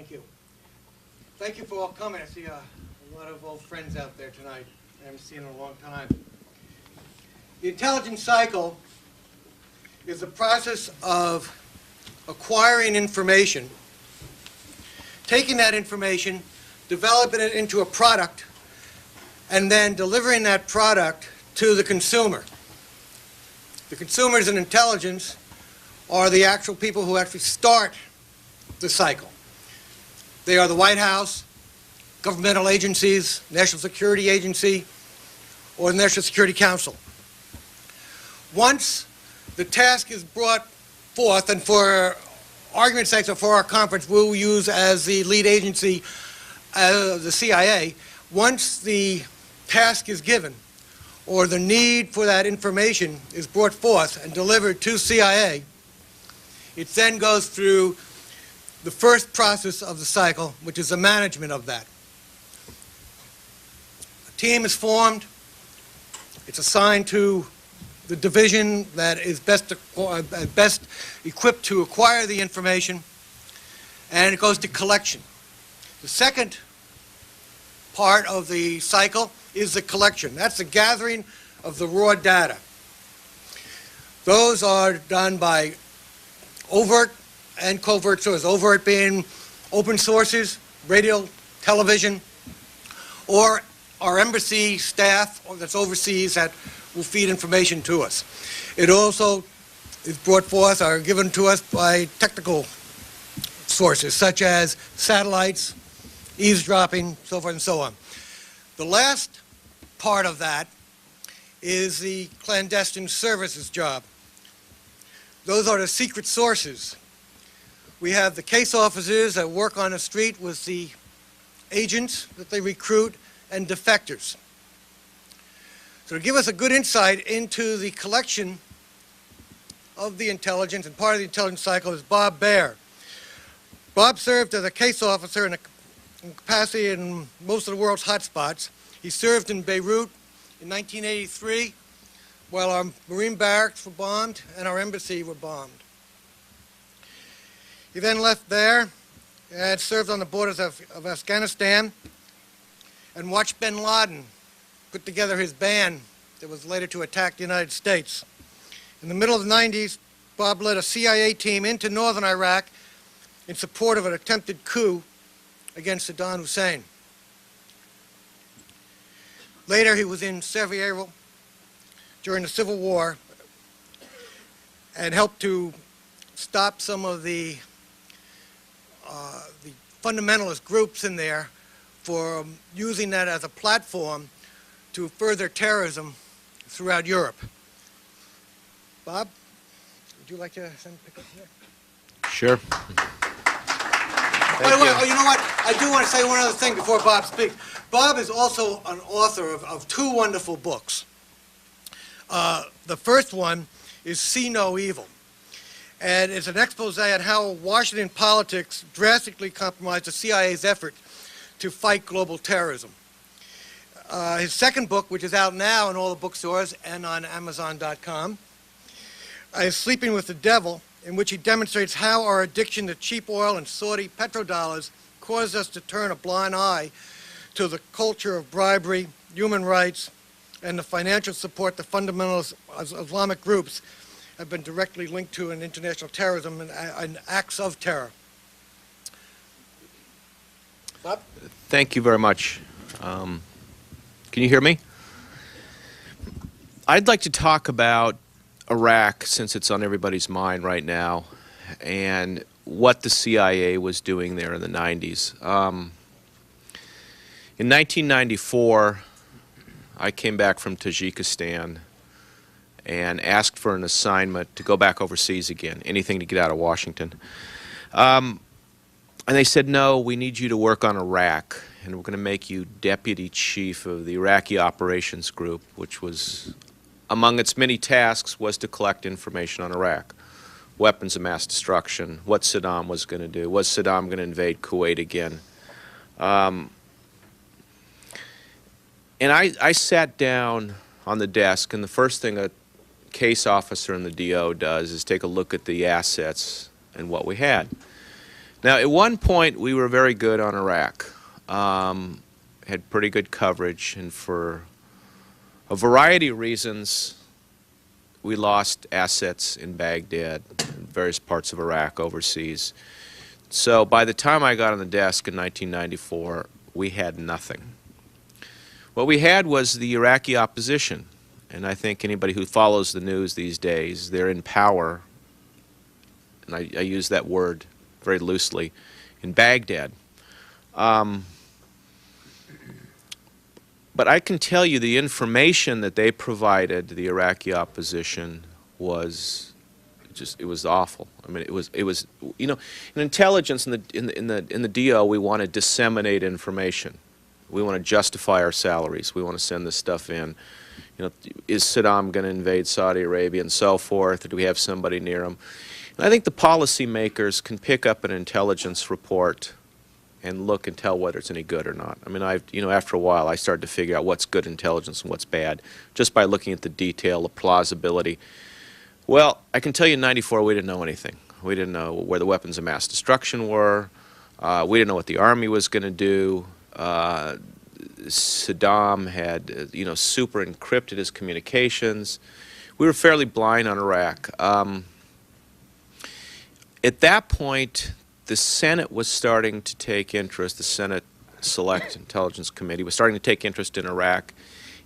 Thank you. Thank you for all coming. I see a lot of old friends out there tonight I haven't seen in a long time. The intelligence cycle is the process of acquiring information, taking that information, developing it into a product, and then delivering that product to the consumer. The consumers in intelligence are the actual people who actually start the cycle. They are the White House, governmental agencies, National Security Agency, or the National Security Council. Once the task is brought forth, and for argument's sake, so for our conference, we'll use as the lead agency the CIA. Once the task is given, or the need for that information is brought forth and delivered to CIA, it then goes through the first process of the cycle, which is the management of that. A team is formed. It's assigned to the division that is best equipped to acquire the information, and it goes to collection. The second part of the cycle is the collection. That's the gathering of the raw data. Those are done by overt and covert sources. Overt being open sources, radio, television, or our embassy staff that's overseas that will feed information to us. It also is brought forth or given to us by technical sources such as satellites, eavesdropping, so forth and so on. The last part of that is the clandestine services job. Those are the secret sources. We have the case officers that work on the street with the agents that they recruit and defectors. So to give us a good insight into the collection of the intelligence, and part of the intelligence cycle, is Bob Baer. Bob served as a case officer in capacity in most of the world's hotspots. He served in Beirut in 1983 while our Marine barracks were bombed and our embassy were bombed. He then left there and served on the borders of Afghanistan and watched bin Laden put together his band that was later to attack the United States. In the middle of the 90s, Bob led a CIA team into northern Iraq in support of an attempted coup against Saddam Hussein. Later, he was in Sarajevo during the Civil War and helped to stop some of the fundamentalist groups in there for using that as a platform to further terrorism throughout Europe. Bob, would you like to pick up here? Sure. By the way, you know what? I do want to say one other thing before Bob speaks. Bob is also an author of two wonderful books. The first one is See No Evil. And it's an expose on how Washington politics drastically compromised the CIA's effort to fight global terrorism. His second book, which is out now in all the bookstores and on Amazon.com, is Sleeping with the Devil, in which he demonstrates how our addiction to cheap oil and Saudi petrodollars caused us to turn a blind eye to the culture of bribery, human rights, and the financial support the fundamentalist Islamic groups have been directly linked to in international terrorism and acts of terror. Bob? Thank you very much. Can you hear me? I'd like to talk about Iraq, since it's on everybody's mind right now, and what the CIA was doing there in the 90s. In 1994, I came back from Tajikistan and asked for an assignment to go back overseas again, anything to get out of Washington. And they said, no, we need you to work on Iraq, and we're going to make you deputy chief of the Iraqi Operations Group, which was, among its many tasks, was to collect information on Iraq. Weapons of mass destruction, what Saddam was going to do, was Saddam going to invade Kuwait again? And I sat down on the desk, and the first thing a case officer in the DO does is take a look at the assets and what we had. Now, at one point, we were very good on Iraq. Had pretty good coverage, and for a variety of reasons, we lost assets in Baghdad and various parts of Iraq overseas. So by the time I got on the desk in 1994, we had nothing. What we had was the Iraqi opposition, and I think anybody who follows the news these days, they're in power, and I use that word very loosely, in Baghdad. But I can tell you the information that they provided the Iraqi opposition was just, it was awful. I mean, it was you know, in intelligence in the DO, we want to disseminate information. We want to justify our salaries. We want to send this stuff in. You know, is Saddam going to invade Saudi Arabia and so forth, or do we have somebody near him? And I think the policymakers can pick up an intelligence report and look and tell whether it's any good or not. I mean, you know, after a while, I started to figure out what's good intelligence and what's bad, just by looking at the detail, the plausibility. Well, I can tell you in '94, we didn't know anything. We didn't know where the weapons of mass destruction were. We didn't know what the army was going to do. Saddam had, you know, super encrypted his communications. We were fairly blind on Iraq. At that point, the Senate was starting to take interest, the Senate Select Intelligence Committee was starting to take interest in Iraq,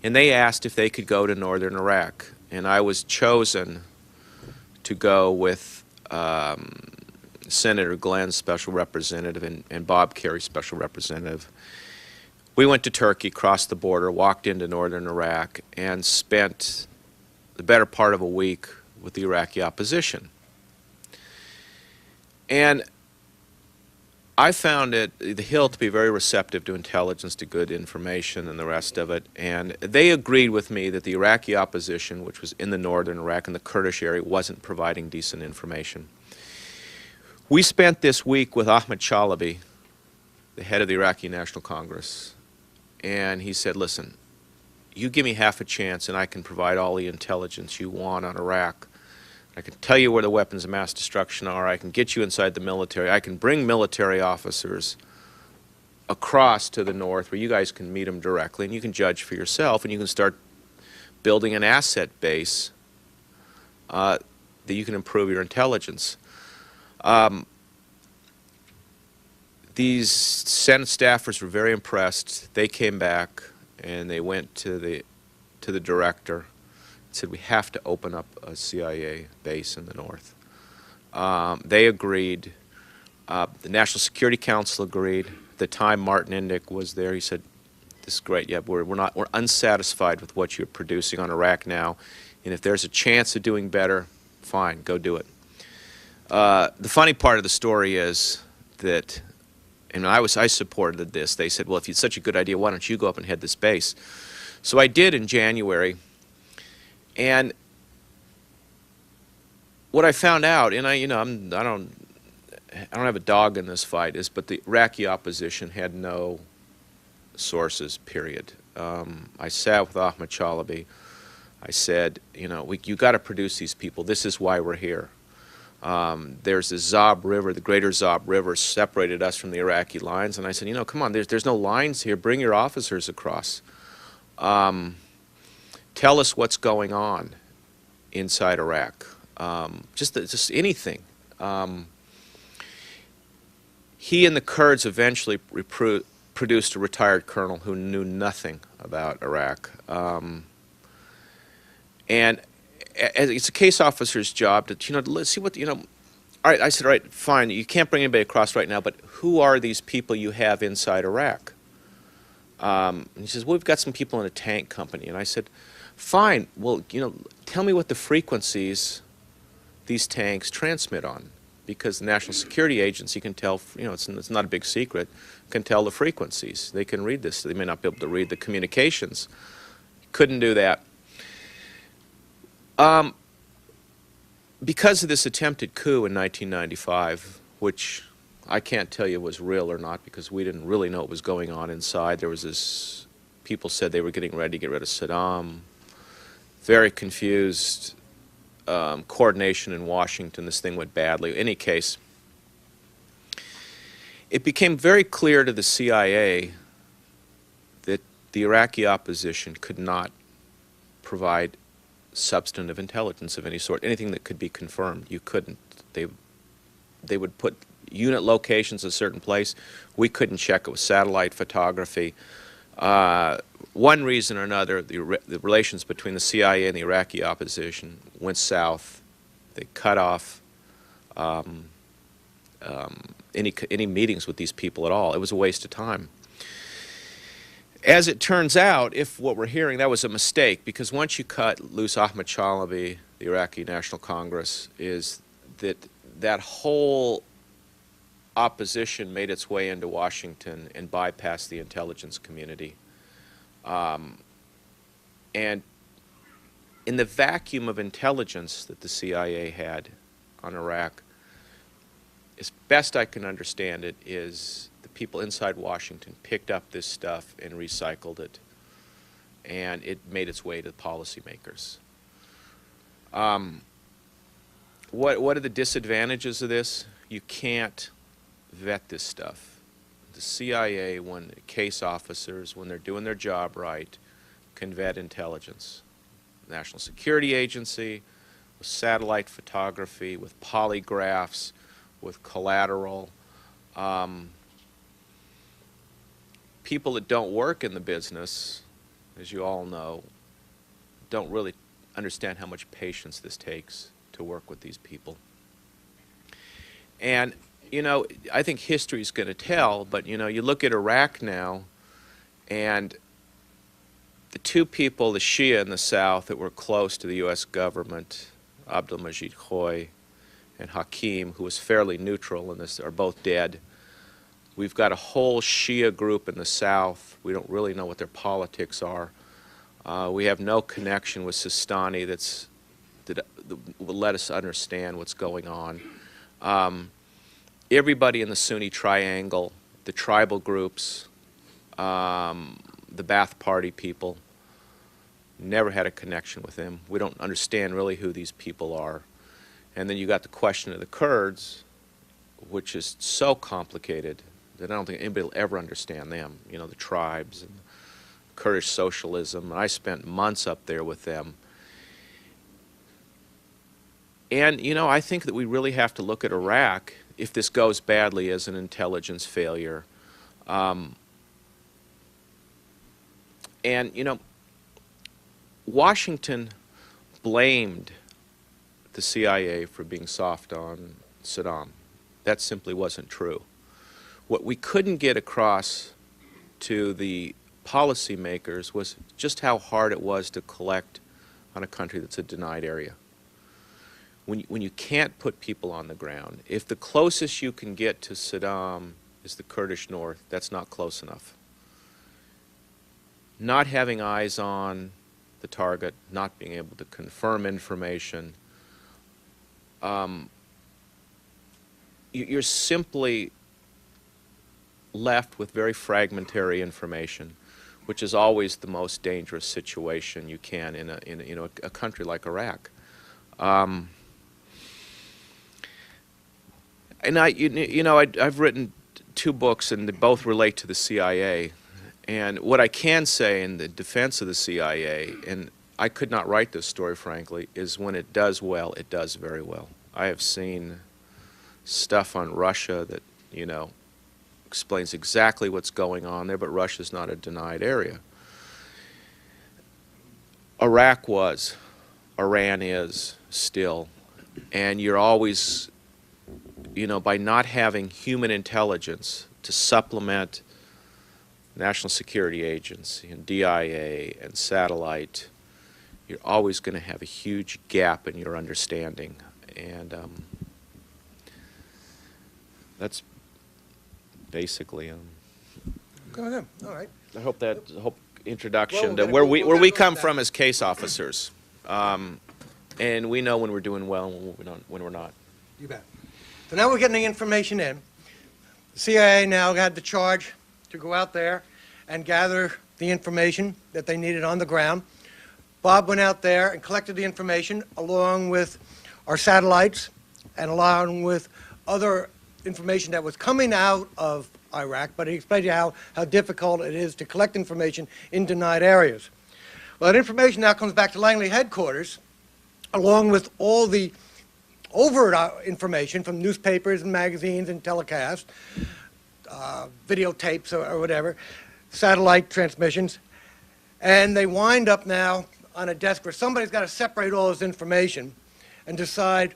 and they asked if they could go to northern Iraq. And I was chosen to go with Senator Glenn, special representative, and Bob Kerry, special representative. We went to Turkey, crossed the border, walked into northern Iraq, and spent the better part of a week with the Iraqi opposition. And I found the Hill to be very receptive to intelligence, to good information and the rest of it, and they agreed with me that the Iraqi opposition, which was in the northern Iraq and the Kurdish area, wasn't providing decent information. We spent this week with Ahmad Chalabi, the head of the Iraqi National Congress, and he said, listen, you give me half a chance and I can provide all the intelligence you want on Iraq. I can tell you where the weapons of mass destruction are. I can get you inside the military. I can bring military officers across to the north where you guys can meet them directly and you can judge for yourself and you can start building an asset base that you can improve your intelligence. These Senate staffers were very impressed. They came back and they went to the director. Said we have to open up a CIA base in the north. They agreed. The National Security Council agreed. At the time Martin Indyk was there, he said, "This is great. Yeah, we're unsatisfied with what you're producing on Iraq now, and if there's a chance of doing better, fine, go do it." The funny part of the story is that, and I supported this. They said, "Well, if it's such a good idea, why don't you go up and head this base?" So I did in January. And what I found out, and I don't have a dog in this fight, is but the Iraqi opposition had no sources. Period. I sat with Ahmad Chalabi. I said, you got to produce these people. This is why we're here. There's the Zab River, the Greater Zab River, separated us from the Iraqi lines, and I said, come on, there's no lines here. Bring your officers across. Tell us what's going on inside Iraq. Just anything. He and the Kurds eventually produced a retired colonel who knew nothing about Iraq. And it's a case officer's job to, let's see what, all right, I said, all right, fine, you can't bring anybody across right now, but who are these people you have inside Iraq? And he says, well, we've got some people in a tank company. And I said, fine, well, tell me what the frequencies these tanks transmit on, because the National Security Agency can tell, it's not a big secret, can tell the frequencies. They can read this. They may not be able to read the communications. Couldn't do that. Because of this attempted coup in 1995, which I can't tell you was real or not because we didn't really know what was going on inside. There was this, people said they were getting ready to get rid of Saddam. Very confused. Coordination in Washington, this thing went badly. In any case, it became very clear to the CIA that the Iraqi opposition could not provide substantive intelligence of any sort, anything that could be confirmed. You couldn't. They would put unit locations in a certain place. We couldn't check it with satellite photography. One reason or another, the relations between the CIA and the Iraqi opposition went south. They cut off any meetings with these people at all. It was a waste of time. As it turns out, if what we're hearing, that was a mistake, because once you cut loose Ahmad Chalabi, the Iraqi National Congress, is that whole opposition made its way into Washington and bypassed the intelligence community. And in the vacuum of intelligence that the CIA had on Iraq, as best I can understand it, is the people inside Washington picked up this stuff and recycled it, and it made its way to the policymakers. What are the disadvantages of this? You can't vet this stuff. The CIA, when case officers, when they're doing their job right, can vet intelligence. National Security Agency, with satellite photography, with polygraphs, with collateral. People that don't work in the business, as you all know, don't really understand how much patience this takes to work with these people. And, you know, I think history's going to tell, but, you know, you look at Iraq now, and the two people, the Shia in the south, that were close to the U.S. government, Abdul-Majid Khoy and Hakim, who was fairly neutral in this, are both dead. We've got a whole Shia group in the south. We don't really know what their politics are. We have no connection with Sistani that will let us understand what's going on. Everybody in the Sunni triangle, the tribal groups, the Ba'ath Party people, never had a connection with them. We don't understand really who these people are. And then you got the question of the Kurds, which is so complicated that I don't think anybody will ever understand them. You know, the tribes and Kurdish socialism. I spent months up there with them. And, you know, I think that we really have to look at Iraq, if this goes badly, as an intelligence failure. And, you know, Washington blamed the CIA for being soft on Saddam. That simply wasn't true. What we couldn't get across to the policymakers was just how hard it was to collect on a country that's a denied area. When you can't put people on the ground, if the closest you can get to Saddam is the Kurdish north, that's not close enough. Not having eyes on the target, not being able to confirm information, you're simply left with very fragmentary information, which is always the most dangerous situation you can in a country like Iraq. And I've written 2 books, and they both relate to the CIA. And what I can say in the defense of the CIA, and I could not write this story, frankly, is when it does well, it does very well. I have seen stuff on Russia that, you know, explains exactly what's going on there, but Russia's not a denied area. Iraq was, Iran is still, and you're always, you know, by not having human intelligence to supplement National Security Agency and DIA and satellite, you're always going to have a huge gap in your understanding. And that's basically. Go ahead. All right. I hope that introduction Well, to where we come that. from as case officers, and we know when we're doing well and when we're not. You bet. So now we're getting the information in. The CIA now had the charge to go out there and gather the information that they needed on the ground. Bob went out there and collected the information along with our satellites and along with other information that was coming out of Iraq, but he explained to you how difficult it is to collect information in denied areas. Well, that information now comes back to Langley headquarters, along with all the overt information from newspapers and magazines and telecasts, videotapes or whatever, satellite transmissions, and they wind up now on a desk where somebody's got to separate all this information and decide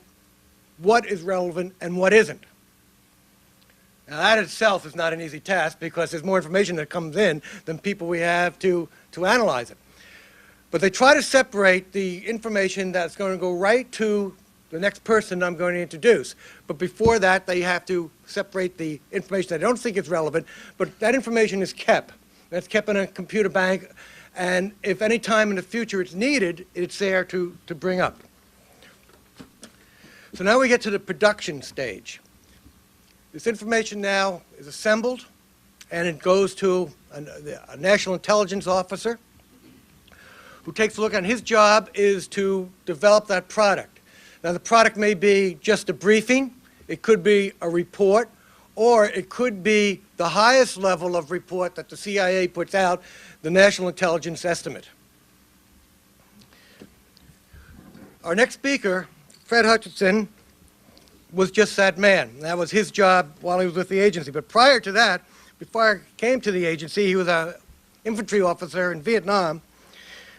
what is relevant and what isn't. Now, that itself is not an easy task because there's more information that comes in than people we have to analyze it. But they try to separate the information that's going to go right to the next person I'm going to introduce. But before that, they have to separate the information that I don't think is relevant, but that information is kept. That's kept in a computer bank, and if any time in the future it's needed, it's there to bring up. So now we get to the production stage. This information now is assembled, and it goes to a national intelligence officer who takes a look, and his job is to develop that product. Now, the product may be just a briefing, it could be a report, or it could be the highest level of report that the CIA puts out, the National Intelligence Estimate. Our next speaker, Fred Hutchinson, was just that man. That was his job while he was with the agency. But prior to that, before I came to the agency, he was an infantry officer in Vietnam.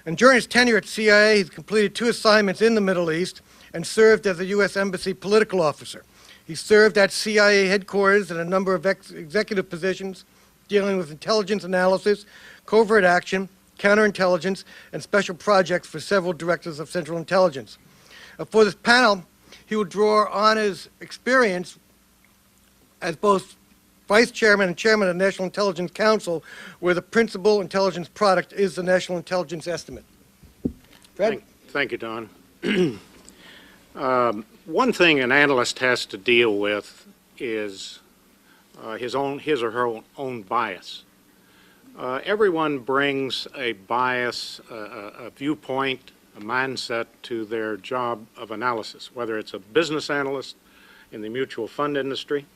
And during his tenure at CIA, he completed 2 assignments in the Middle East and served as a U.S. Embassy political officer. He served at CIA headquarters in a number of executive positions dealing with intelligence analysis, covert action, counterintelligence, and special projects for several directors of Central Intelligence. For this panel, he will draw on his experience as both Vice Chairman and Chairman of the National Intelligence Council, where the principal intelligence product is the National Intelligence Estimate. Fred? Thank you, Don. One thing an analyst has to deal with is his or her own bias. Everyone brings a bias, a viewpoint, a mindset to their job of analysis, whether it's a business analyst in the mutual fund industry,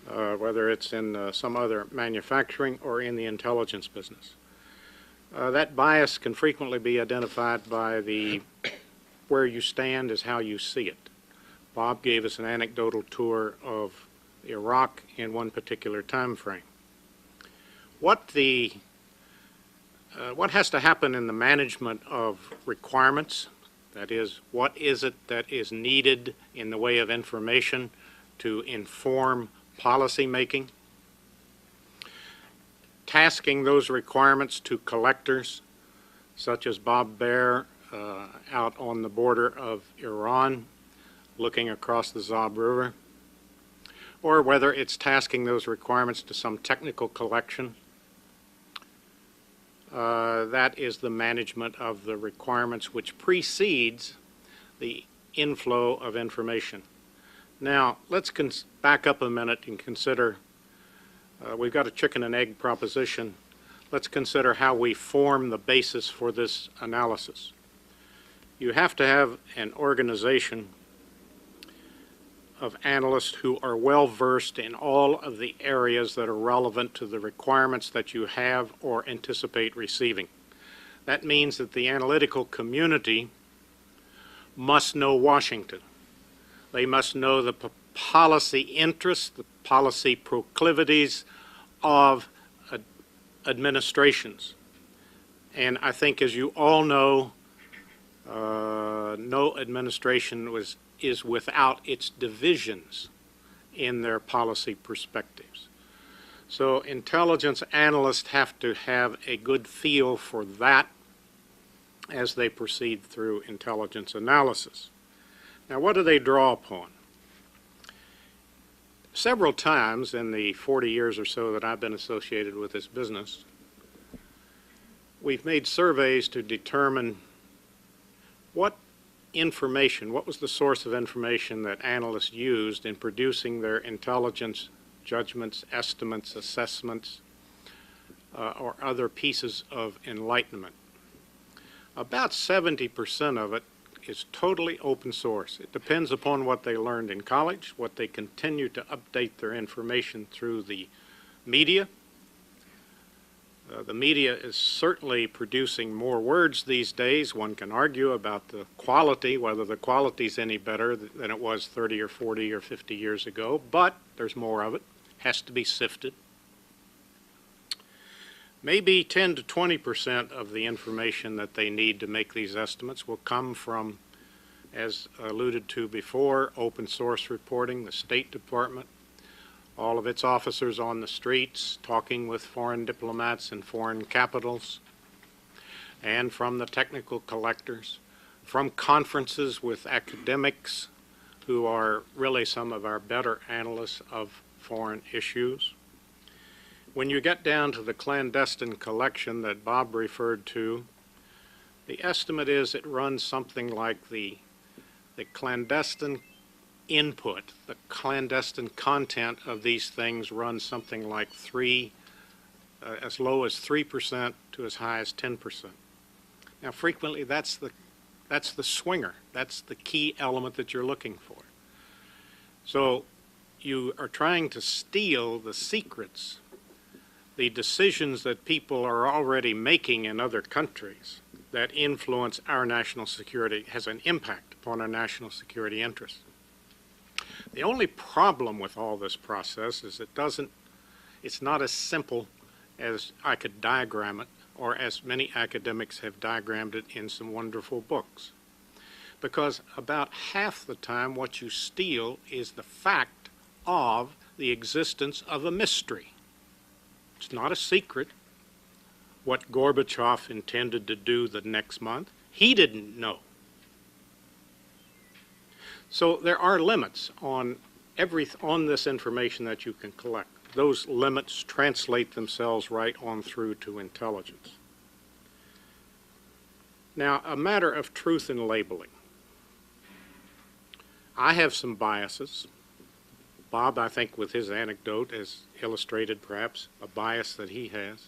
whether it's in some other manufacturing or in the intelligence business. That bias can frequently be identified by where you stand is how you see it. Bob gave us an anecdotal tour of Iraq in one particular time frame. What has to happen in the management of requirements, that is, what is it that is needed in the way of information to inform policy making, tasking those requirements to collectors, such as Bob Baer out on the border of Iran, looking across the Zab River, or whether it's tasking those requirements to some technical collection. That is the management of the requirements which precedes the inflow of information. Now, let's back up a minute and consider, we've got a chicken and egg proposition. Let's consider how we form the basis for this analysis. You have to have an organization of analysts who are well versed in all of the areas that are relevant to the requirements that you have or anticipate receiving. That means that the analytical community must know Washington. They must know the policy interests, the policy proclivities of administrations. And I think, as you all know, no administration is without its divisions in their policy perspectives. So intelligence analysts have to have a good feel for that as they proceed through intelligence analysis. Now, what do they draw upon? Several times in the 40 years or so that I've been associated with this business, we've made surveys to determine what was the source of information that analysts used in producing their intelligence judgments, estimates, assessments, or other pieces of enlightenment. About 70% of it is totally open source. It depends upon what they learned in college, what they continue to update their information through the media. The media is certainly producing more words these days. One can argue about the quality, whether the quality is any better than it was 30 or 40 or 50 years ago, but there's more of it. Has to be sifted. Maybe 10 to 20% of the information that they need to make these estimates will come from, as alluded to before, open source reporting, the State Department, all of its officers on the streets talking with foreign diplomats in foreign capitals, and from the technical collectors, from conferences with academics who are really some of our better analysts of foreign issues. When you get down to the clandestine collection that Bob referred to, the estimate is it runs something like the clandestine input, the clandestine content of these things runs something like as low as 3% to as high as 10%. Now frequently that's the swinger, that's the key element that you're looking for. So you are trying to steal the secrets, the decisions that people are already making in other countries that influence our national security, has an impact upon our national security interests. The only problem with all this process is it's not as simple as I could diagram it, or as many academics have diagrammed it in some wonderful books. Because about half the time what you steal is the fact of the existence of a mystery. It's not a secret what Gorbachev intended to do the next month. He didn't know. So there are limits on this information that you can collect. Those limits translate themselves right on through to intelligence. Now, a matter of truth in labeling. I have some biases. Bob, I think, with his anecdote has illustrated perhaps a bias that he has.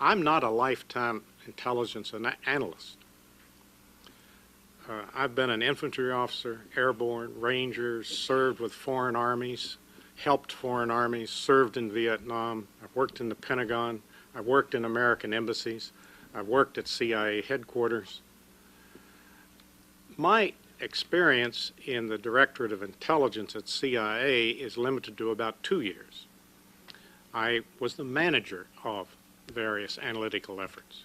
I'm not a lifetime intelligence analyst. I've been an infantry officer, airborne, rangers, served with foreign armies, helped foreign armies, served in Vietnam. I've worked in the Pentagon. I've worked in American embassies. I've worked at CIA headquarters. My experience in the Directorate of Intelligence at CIA is limited to about 2 years. I was the manager of various analytical efforts.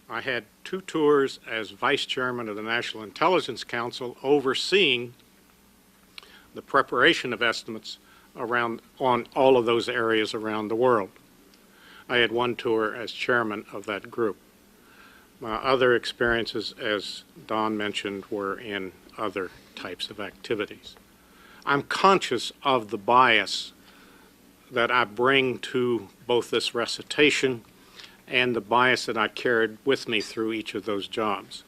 I had 2 tours as Vice Chairman of the National Intelligence Council overseeing the preparation of estimates on all of those areas around the world. I had 1 tour as chairman of that group. My other experiences, as Don mentioned, were in other types of activities. I'm conscious of the bias that I bring to both this recitation and the bias that I carried with me through each of those jobs.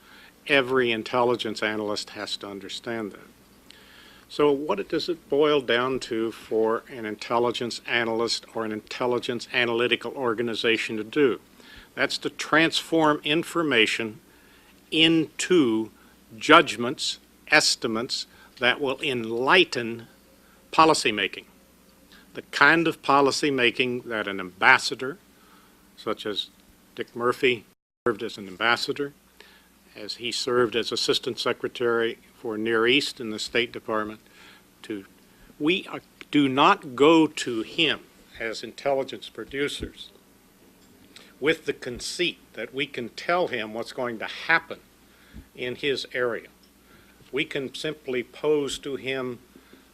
Every intelligence analyst has to understand that. So what does it boil down to for an intelligence analyst or an intelligence analytical organization to do? That's to transform information into judgments, estimates that will enlighten policymaking. The kind of policymaking that an ambassador, such as Dick Murphy, served as an ambassador, as he served as Assistant Secretary for Near East in the State Department. We do not go to him as intelligence producers with the conceit that we can tell him what's going to happen in his area. We can simply pose to him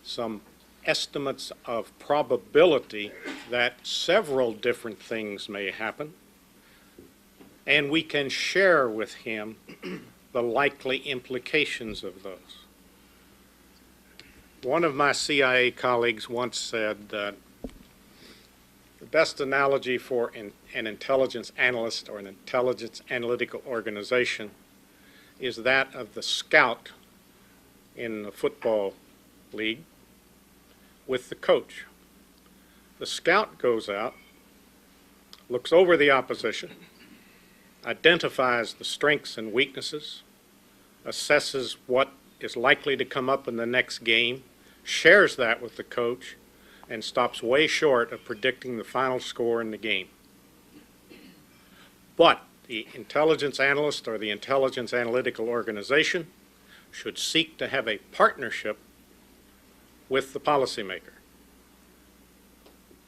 some estimates of probability that several different things may happen, and we can share with him the likely implications of those. One of my CIA colleagues once said that the best analogy for an intelligence analyst or an intelligence analytical organization is that of the scout in the football league with the coach. The scout goes out, looks over the opposition, identifies the strengths and weaknesses, assesses what is likely to come up in the next game, shares that with the coach, and stops way short of predicting the final score in the game. But the intelligence analyst or the intelligence analytical organization should seek to have a partnership with the policymaker.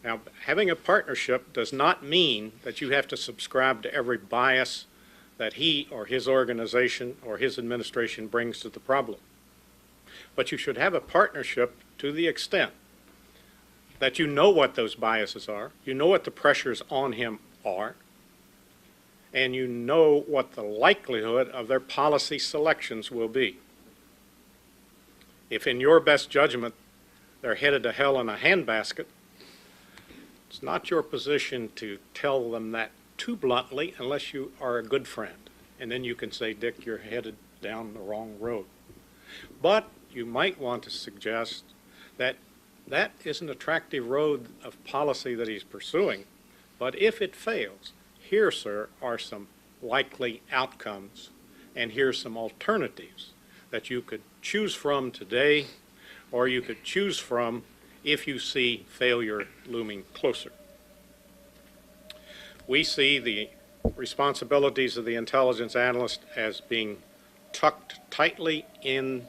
Now, having a partnership does not mean that you have to subscribe to every bias that he or his organization or his administration brings to the problem. But you should have a partnership to the extent that you know what those biases are, you know what the pressures on him are, and you know what the likelihood of their policy selections will be. If in your best judgment they're headed to hell in a handbasket, it's not your position to tell them that too bluntly unless you are a good friend. And then you can say, Dick, you're headed down the wrong road. But you might want to suggest that that is an attractive road of policy that he's pursuing. But if it fails, here, sir, are some likely outcomes, and here's some alternatives that you could choose from today, or you could choose from if you see failure looming closer. We see the responsibilities of the intelligence analyst as being tucked tightly in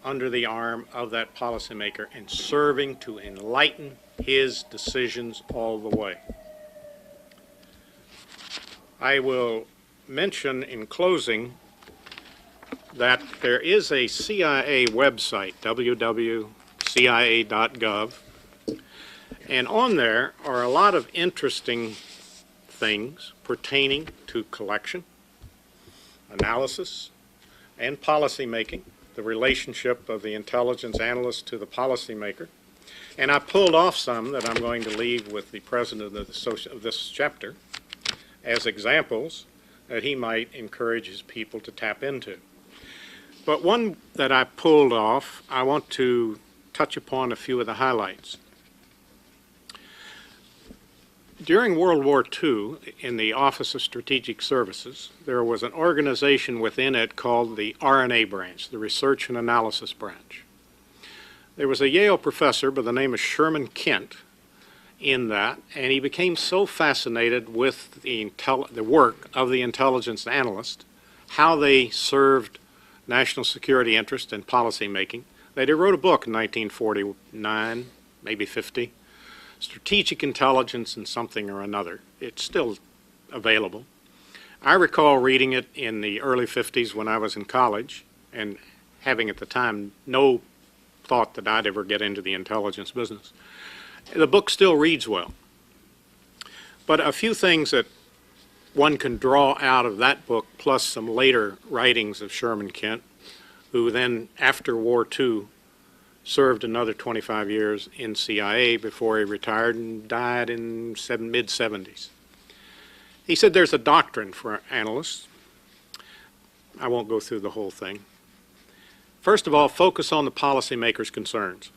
under the arm of that policymaker and serving to enlighten his decisions all the way. I will mention in closing that there is a CIA website, www.cia.gov, and on there are a lot of interesting things pertaining to collection, analysis, and policy making, the relationship of the intelligence analyst to the policymaker. And I pulled off some that I'm going to leave with the president of this chapter as examples that he might encourage his people to tap into. But one that I pulled off, I want to touch upon a few of the highlights. During World War II, in the Office of Strategic Services, there was an organization within it called the RNA branch, the Research and Analysis branch. There was a Yale professor by the name of Sherman Kent in that, and he became so fascinated with the work of the intelligence analyst, how they served national security interest and policy making, that he wrote a book in 1949, maybe 50, Strategic Intelligence and Something or Another. It's still available. I recall reading it in the early 50s when I was in college and having at the time no thought that I'd ever get into the intelligence business. The book still reads well. But a few things that one can draw out of that book, plus some later writings of Sherman Kent, who then, after War II, served another 25 years in CIA before he retired and died in mid-70s. He said there's a doctrine for analysts. I won't go through the whole thing. First of all, focus on the policymaker's concerns.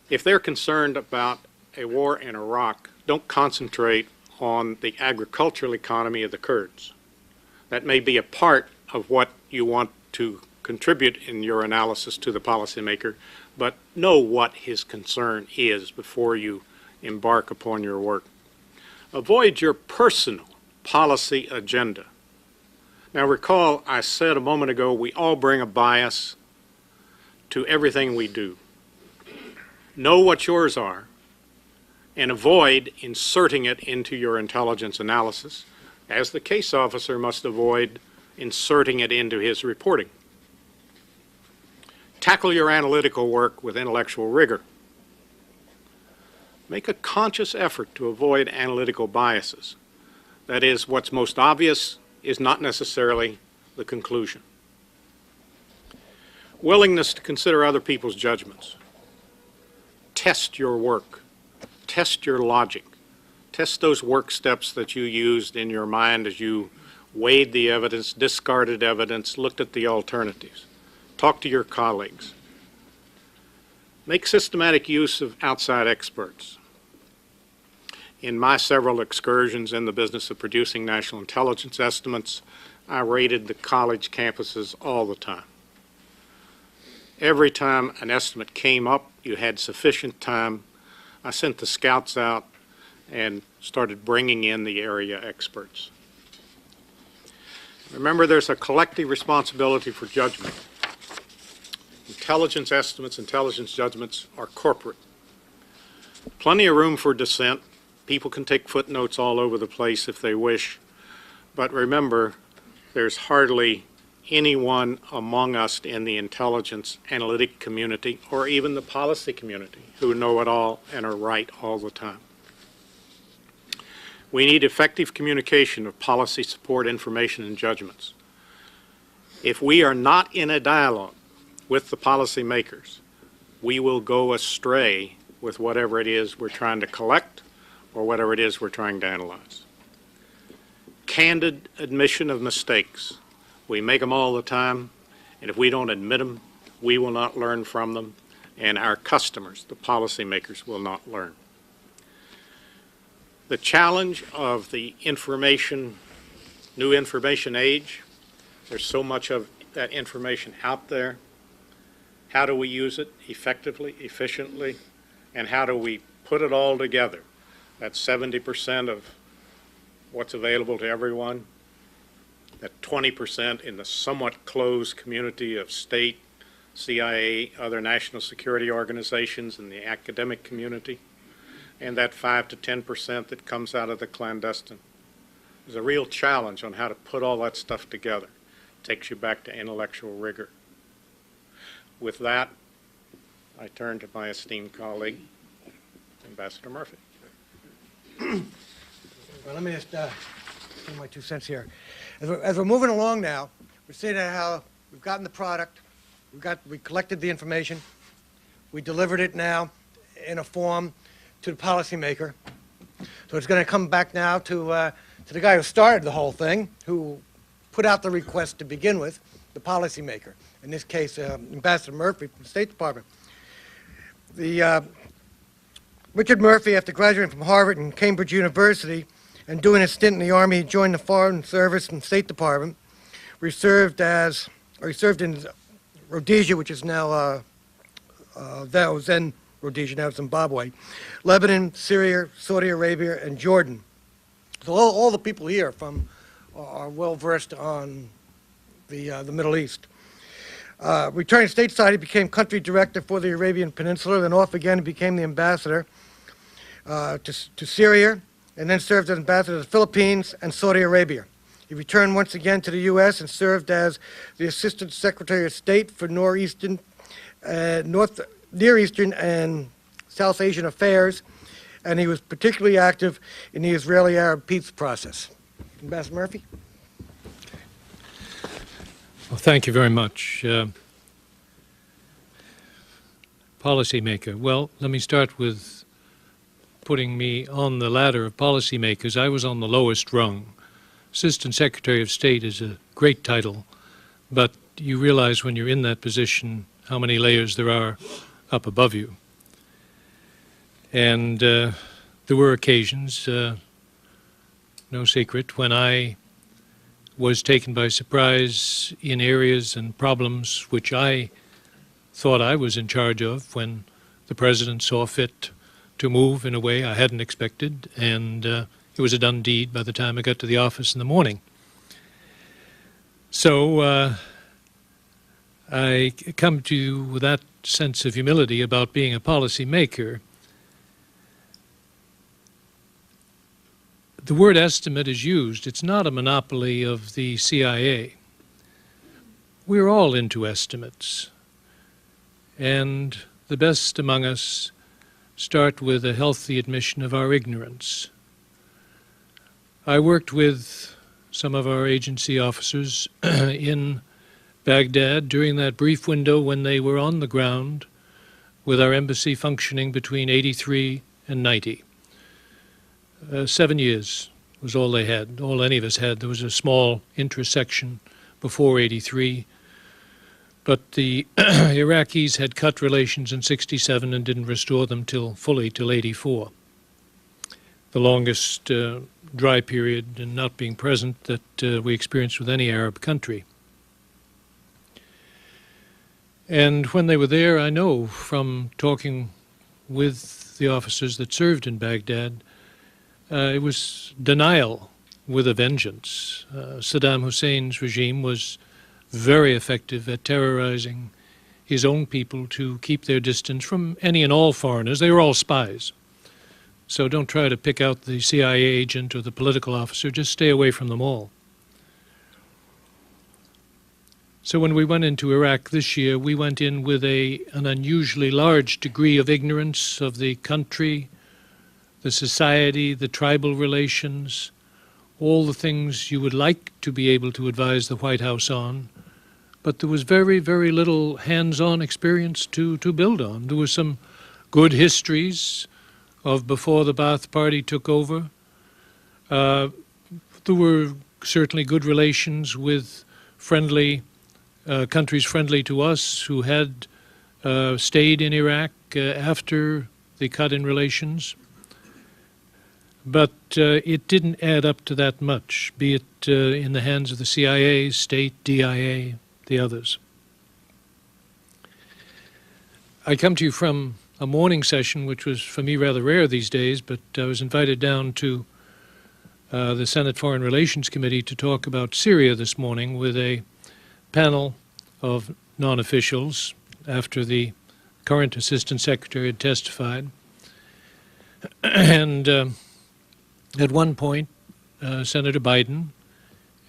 If they're concerned about a war in Iraq, don't concentrate on the agricultural economy of the Kurds. That may be a part of what you want to contribute in your analysis to the policymaker, but know what his concern is before you embark upon your work. Avoid your personal policy agenda. Now recall, I said a moment ago, we all bring a bias to everything we do. Know what yours are and avoid inserting it into your intelligence analysis, as the case officer must avoid inserting it into his reporting. Tackle your analytical work with intellectual rigor. Make a conscious effort to avoid analytical biases. That is, what's most obvious is not necessarily the conclusion. Willingness to consider other people's judgments. Test your work. Test your logic. Test those work steps that you used in your mind as you weighed the evidence, discarded evidence, looked at the alternatives. Talk to your colleagues. Make systematic use of outside experts. In my several excursions in the business of producing national intelligence estimates, I raided the college campuses all the time. Every time an estimate came up, you had sufficient time. I sent the scouts out and started bringing in the area experts. Remember, there's a collective responsibility for judgment. Intelligence estimates, intelligence judgments are corporate. Plenty of room for dissent. People can take footnotes all over the place if they wish. But remember, there's hardly anyone among us in the intelligence analytic community or even the policy community who know it all and are right all the time. We need effective communication of policy support, information, and judgments. If we are not in a dialogue with the policymakers, we will go astray with whatever it is we're trying to collect or whatever it is we're trying to analyze. Candid admission of mistakes. We make them all the time, and if we don't admit them, we will not learn from them, and our customers, the policymakers, will not learn. The challenge of the new information age, there's so much of that information out there. How do we use it effectively, efficiently, and how do we put it all together? That's 70% of what's available to everyone. That 20% in the somewhat closed community of state, CIA, other national security organizations, and the academic community, and that 5 to 10% that comes out of the clandestine. There's a real challenge on how to put all that stuff together. It takes you back to intellectual rigor. With that, I turn to my esteemed colleague, Ambassador Murphy. Well, let me just give my 2 cents here. As we're moving along now, we're seeing how we've gotten the product, we collected the information, we delivered it now in a form to the policymaker. So it's going to come back now to the guy who started the whole thing, who put out the request to begin with, the policymaker. In this case, Ambassador Murphy from the State Department. Richard Murphy, after graduating from Harvard and Cambridge University and doing a stint in the Army, he joined the Foreign Service and State Department. He served in Rhodesia, which is now, that was then Rhodesia, now Zimbabwe, Lebanon, Syria, Saudi Arabia, and Jordan. So all the people here are well versed on the Middle East. Returning stateside, he became country director for the Arabian Peninsula. Then off again, he became the ambassador to Syria, and then served as ambassador to the Philippines and Saudi Arabia. He returned once again to the U.S. and served as the Assistant Secretary of State for Near Eastern and South Asian affairs, and he was particularly active in the Israeli-Arab peace process. Ambassador Murphy? Well, thank you very much. Policymaker. Well, let me start with putting me on the ladder of policymakers. I was on the lowest rung. Assistant Secretary of State is a great title, but you realize when you're in that position how many layers there are up above you. And there were occasions, no secret, when I was taken by surprise in areas and problems which I thought I was in charge of when the President saw fit to move in a way I hadn't expected, and it was a done deed by the time I got to the office in the morning. So I come to you with that sense of humility about being a policy maker. The word estimate is used. It's not a monopoly of the CIA. We're all into estimates. And the best among us start with a healthy admission of our ignorance. I worked with some of our agency officers in Baghdad during that brief window when they were on the ground with our embassy functioning between 83 and 90. 7 years was all they had, all any of us had. There was a small intersection before 83, but the Iraqis had cut relations in 67 and didn't restore them fully till 84. the longest dry period and not being present that we experienced with any Arab country. And when they were there, I know from talking with the officers that served in Baghdad, it was denial with a vengeance. Saddam Hussein's regime was very effective at terrorizing his own people to keep their distance from any and all foreigners. They were all spies. So don't try to pick out the CIA agent or the political officer. Just stay away from them all. So when we went into Iraq this year, we went in with an unusually large degree of ignorance of the country, the society, the tribal relations, all the things you would like to be able to advise the White House on. But there was very, very little hands-on experience to build on. There were some good histories of before the Ba'ath Party took over. There were certainly good relations with friendly countries friendly to us who had stayed in Iraq after the cut in relations. But it didn't add up to that much, be it in the hands of the CIA, State, DIA, the others. I come to you from a morning session, which was for me rather rare these days, but I was invited down to the Senate Foreign Relations Committee to talk about Syria this morning with a panel of non-officials after the current Assistant Secretary had testified. And at one point, Senator Biden,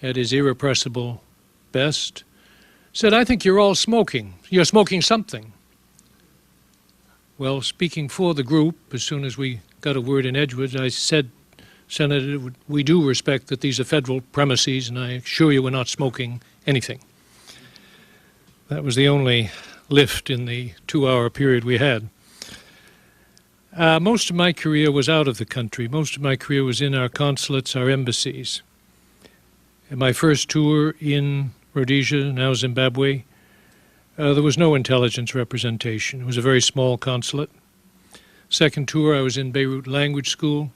at his irrepressible best, said, "I think you're all smoking. You're smoking something." Well, speaking for the group, as soon as we got a word in edgeways, I said, "Senator, we do respect that these are federal premises, and I assure you we're not smoking anything." That was the only lift in the 2-hour period we had. Most of my career was out of the country. Most of my career was in our consulates, our embassies. In my first tour in Rhodesia, now Zimbabwe, there was no intelligence representation. It was a very small consulate. Second tour, I was in Beirut Language School.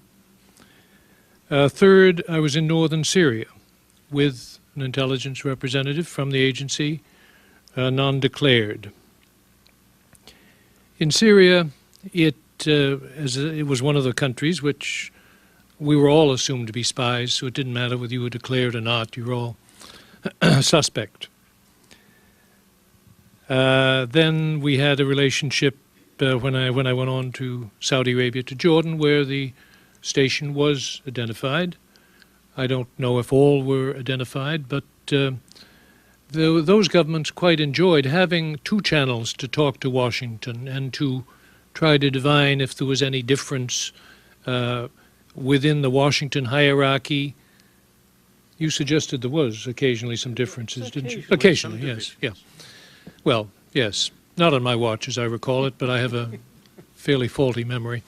Third, I was in northern Syria with an intelligence representative from the agency, non-declared. In Syria, as it was one of the countries which we were all assumed to be spies, so it didn't matter whether you were declared or not. You were all suspect. Then we had a relationship when I went on to Saudi Arabia, to Jordan, where the station was identified. I don't know if all were identified, but those governments quite enjoyed having two channels to talk to Washington and to try to divine if there was any difference within the Washington hierarchy. You suggested there was occasionally some differences, didn't you? Occasionally, yes. Yeah. Well, yes. Not on my watch, as I recall it, but I have a fairly faulty memory.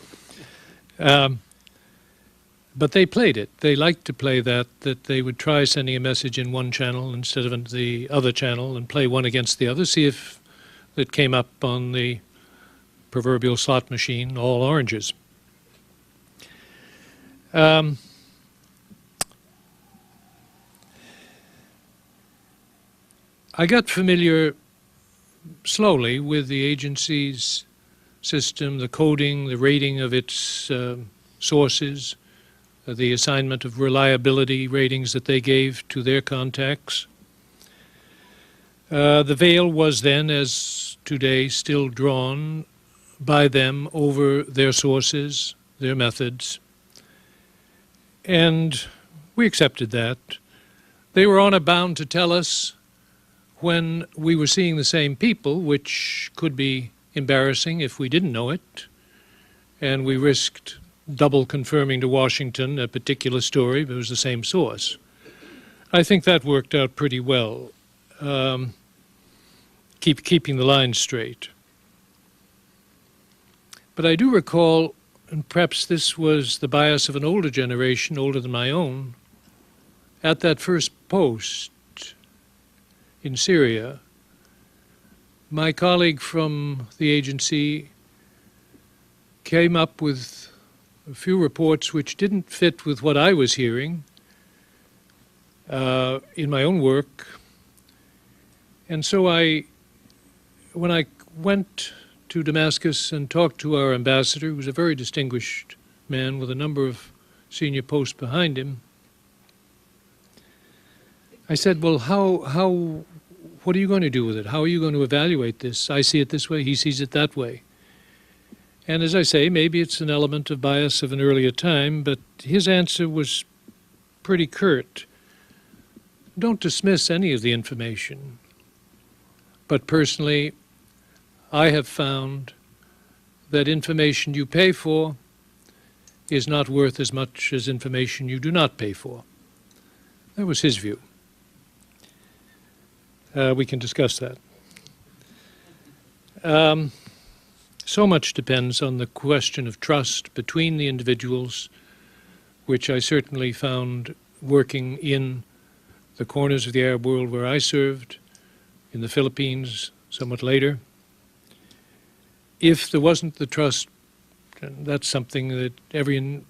But they played it. They liked to play that they would try sending a message in one channel instead of the other channel and play one against the other, see if it came up on the proverbial slot machine, all oranges. I got familiar slowly with the agency's system, the coding, the rating of its sources, the assignment of reliability ratings that they gave to their contacts. The veil was then, as today, still drawn by them over their sources, their methods, and we accepted that. They were honor bound to tell us when we were seeing the same people, which could be embarrassing if we didn't know it, and we risked double confirming to Washington a particular story, but it was the same source. I think that worked out pretty well, keeping the line straight. But I do recall, and perhaps this was the bias of an older generation, older than my own, at that first post in Syria, my colleague from the agency came up with a few reports which didn't fit with what I was hearing in my own work. And so when I went to Damascus and talked to our ambassador, who was a very distinguished man with a number of senior posts behind him, I said, well, what are you going to do with it? How are you going to evaluate this? I see it this way, he sees it that way. And as I say, maybe it's an element of bias of an earlier time, but his answer was pretty curt. Don't dismiss any of the information. But personally, I have found that information you pay for is not worth as much as information you do not pay for. That was his view. We can discuss that. So much depends on the question of trust between the individuals, which I certainly found working in the corners of the Arab world where I served, in the Philippines somewhat later. If there wasn't the trust, that's something that every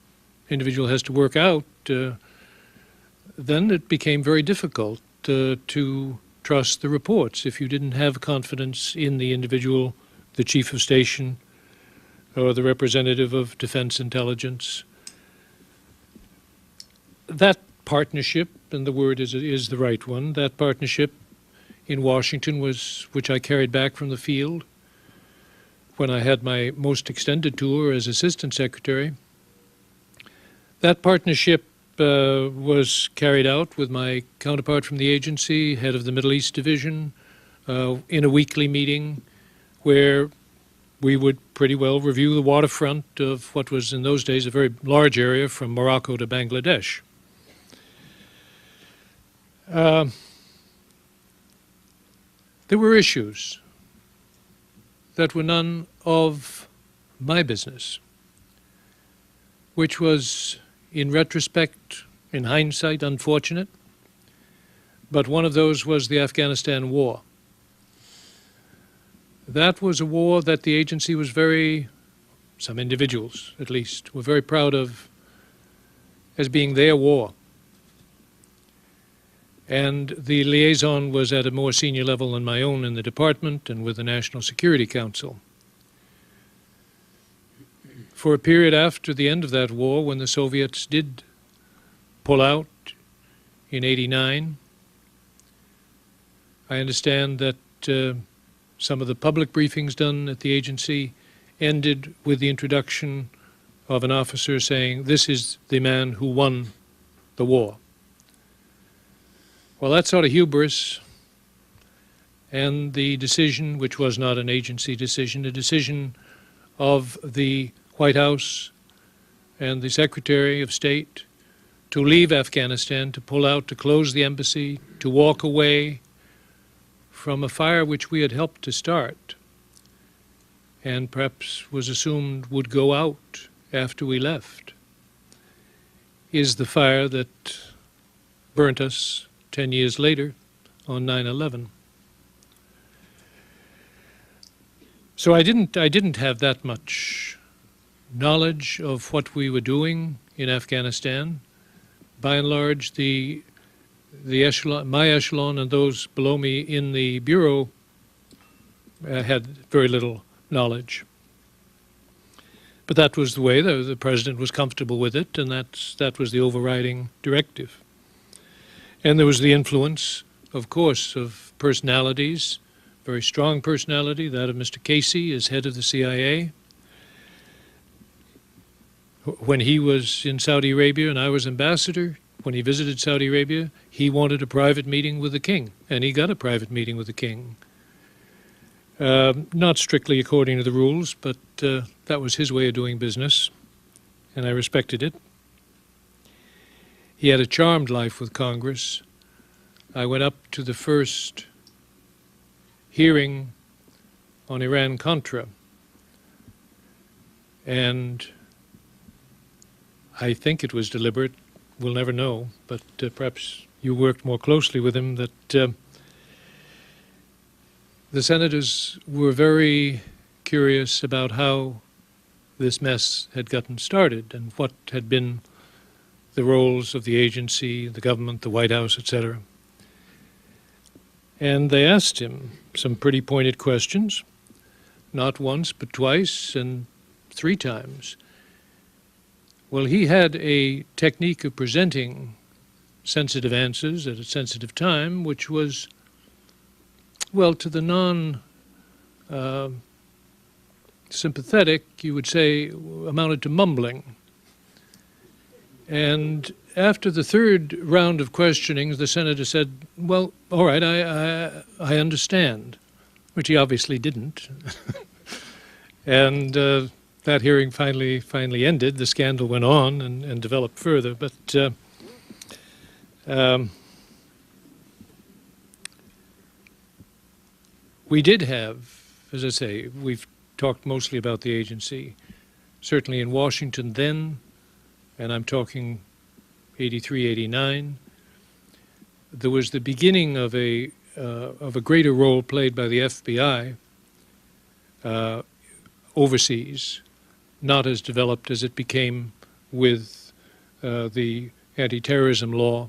individual has to work out, then it became very difficult to trust the reports if you didn't have confidence in the individual, the chief of station, or the representative of defense intelligence. That partnership, and the word is the right one, that partnership in Washington which I carried back from the field when I had my most extended tour as Assistant Secretary. That partnership was carried out with my counterpart from the agency, head of the Middle East Division, in a weekly meeting where we would pretty well review the waterfront of what was in those days a very large area from Morocco to Bangladesh. There were issues that were none of my business, which was, in retrospect, in hindsight, unfortunate. But one of those was the Afghanistan war. That was a war that the agency was some individuals at least, were very proud of as being their war. And the liaison was at a more senior level than my own in the department and with the National Security Council. For a period after the end of that war, when the Soviets did pull out in '89, I understand that some of the public briefings done at the agency ended with the introduction of an officer saying, "This is the man who won the war." Well, that sort of hubris and the decision, which was not an agency decision, a decision of the White House and the Secretary of State to leave Afghanistan, to pull out, to close the embassy, to walk away from a fire which we had helped to start and perhaps was assumed would go out after we left, is the fire that burnt us 10 years later on 9/11. So I didn't have that much knowledge of what we were doing in Afghanistan. By and large, my echelon and those below me in the Bureau had very little knowledge. But that was the way. The President was comfortable with it, and that was the overriding directive. And there was the influence, of course, of personalities, very strong personality, that of Mr. Casey as head of the CIA. When he was in Saudi Arabia and I was ambassador, when he visited Saudi Arabia, he wanted a private meeting with the king, and he got a private meeting with the king. Not strictly according to the rules, but that was his way of doing business, and I respected it. He had a charmed life with Congress. I went up to the first hearing on Iran-Contra, and I think it was deliberate. We'll never know, but perhaps you worked more closely with him, that the senators were very curious about how this mess had gotten started and what had been the roles of the agency, the government, the White House, etc. And they asked him some pretty pointed questions, not once, but twice and 3 times. Well, he had a technique of presenting sensitive answers at a sensitive time, which was, well, to the non-sympathetic, you would say, amounted to mumbling. And after the 3rd round of questionings, the senator said, well, all right, I understand, which he obviously didn't. And that hearing finally ended. The scandal went on and developed further. But we did have, as I say, we've talked mostly about the agency, certainly in Washington then, and I'm talking 83, 89, there was the beginning of a greater role played by the FBI overseas, not as developed as it became with the anti-terrorism law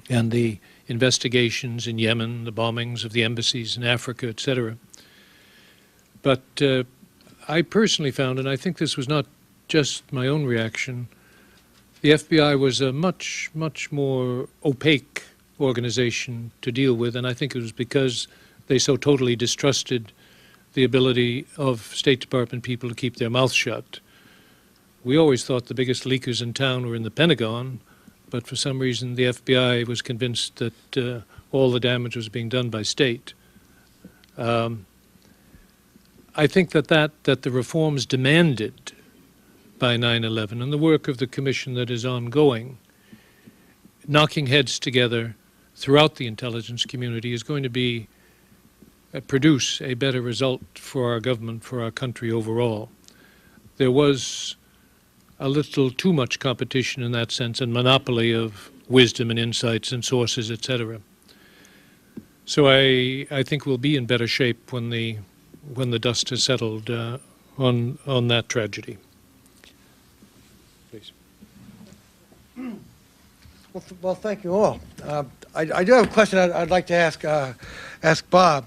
and the investigations in Yemen, the bombings of the embassies in Africa, etc. But I personally found, and I think this was not just my own reaction, the FBI was a much, much more opaque organization to deal with, and I think it was because they so totally distrusted the ability of State Department people to keep their mouths shut. We always thought the biggest leakers in town were in the Pentagon, but for some reason the FBI was convinced that all the damage was being done by state. I think that the reforms demanded by 9/11 and the work of the commission that is ongoing, knocking heads together throughout the intelligence community, is going to be produce a better result for our government, for our country overall. There was a little too much competition in that sense and monopoly of wisdom and insights and sources, etc. So I think we'll be in better shape when the dust has settled on that tragedy. Please. Well, thank you all. I do have a question I'd like to ask Bob.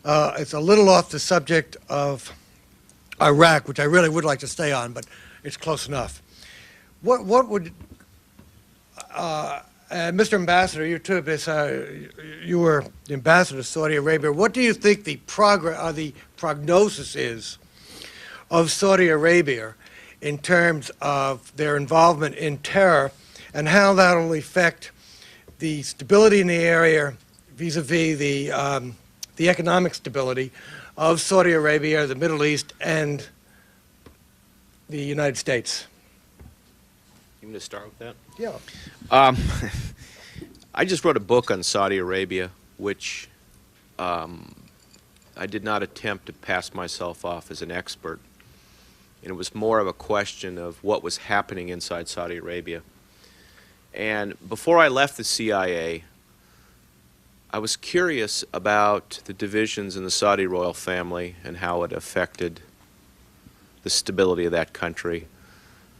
It's a little off the subject of Iraq, which I really would like to stay on, but it's close enough. What would, Mr. Ambassador, you too, you were the ambassador to Saudi Arabia. What do you think the prognosis is of Saudi Arabia in terms of their involvement in terror and how that will affect the stability in the area vis-a-vis the economic stability of Saudi Arabia, the Middle East, and the United States? You want to start with that? Yeah. I just wrote a book on Saudi Arabia, which I did not attempt to pass myself off as an expert. And it was more of a question of what was happening inside Saudi Arabia. And before I left the CIA, I was curious about the divisions in the Saudi royal family and how it affected the stability of that country.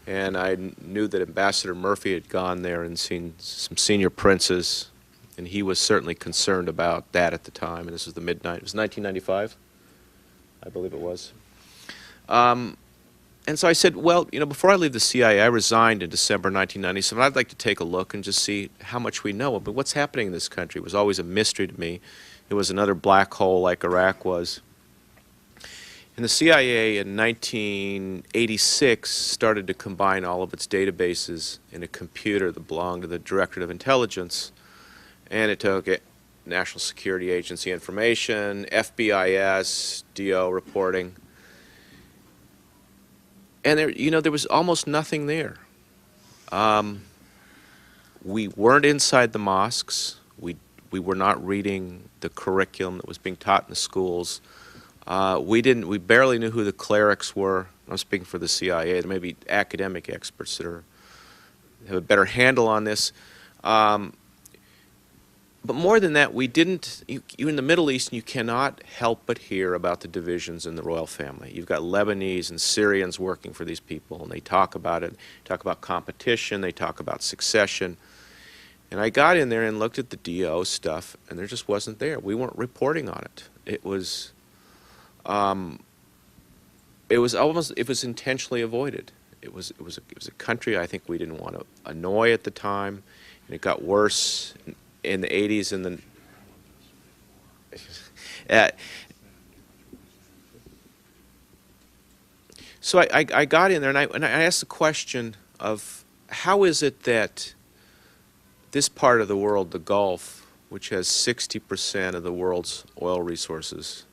And I knew that Ambassador Murphy had gone there and seen some senior princes, and he was certainly concerned about that at the time. And this was the it was 1995, I believe it was. And so I said, well, you know, before I leave the CIA, I resigned in December 1997. I'd like to take a look and just see how much we know. But what's happening in this country was always a mystery to me. It was another black hole like Iraq was. And the CIA in 1986 started to combine all of its databases in a computer that belonged to the Directorate of Intelligence. And it took National Security Agency information, FBIS, DO reporting. And there, you know, there was almost nothing there. We weren't inside the mosques. We were not reading the curriculum that was being taught in the schools. We barely knew who the clerics were. I'm speaking for the CIA. There may be academic experts that have a better handle on this. But more than that, we didn't, you in the Middle East, you cannot help but hear about the divisions in the royal family. You've got Lebanese and Syrians working for these people, and they talk about it, talk about competition, they talk about succession. And I got in there and looked at the DO stuff, and there just wasn't there. We weren't reporting on it. It was intentionally avoided. It was a country I think we didn't want to annoy at the time, and it got worse in the 80s and so I got in there and I asked the question of how is it that this part of the world, the Gulf, which has 60% of the world's oil resources,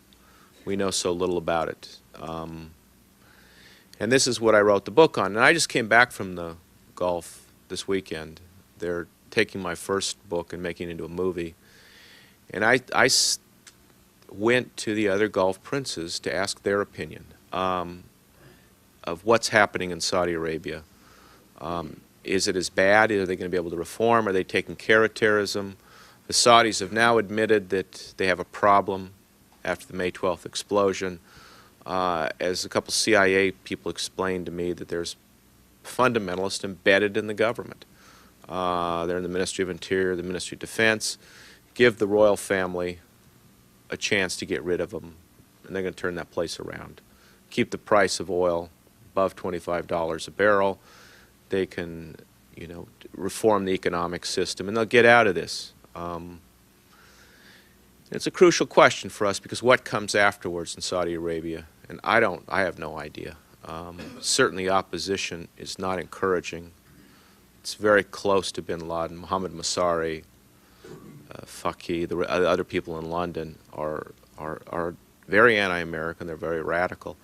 we know so little about it. And this is what I wrote the book on. And I just came back from the Gulf this weekend. They're taking my first book and making it into a movie. And I went to the other Gulf princes to ask their opinion of what's happening in Saudi Arabia. Is it as bad? Are they going to be able to reform? Are they taking care of terrorism? The Saudis have now admitted that they have a problem after the May 12th explosion. As a couple CIA people explained to me that there's fundamentalists embedded in the government. They're in the Ministry of Interior, the Ministry of Defense. Give the royal family a chance to get rid of them, and they're going to turn that place around. Keep the price of oil above $25 a barrel. They can, reform the economic system, and they'll get out of this. It's a crucial question for us because what comes afterwards in Saudi Arabia? And I have no idea. Certainly opposition is not encouraging. It's very close to bin Laden. Mohammed Masari, Faki, the other people in London are very anti-American. They're very radical.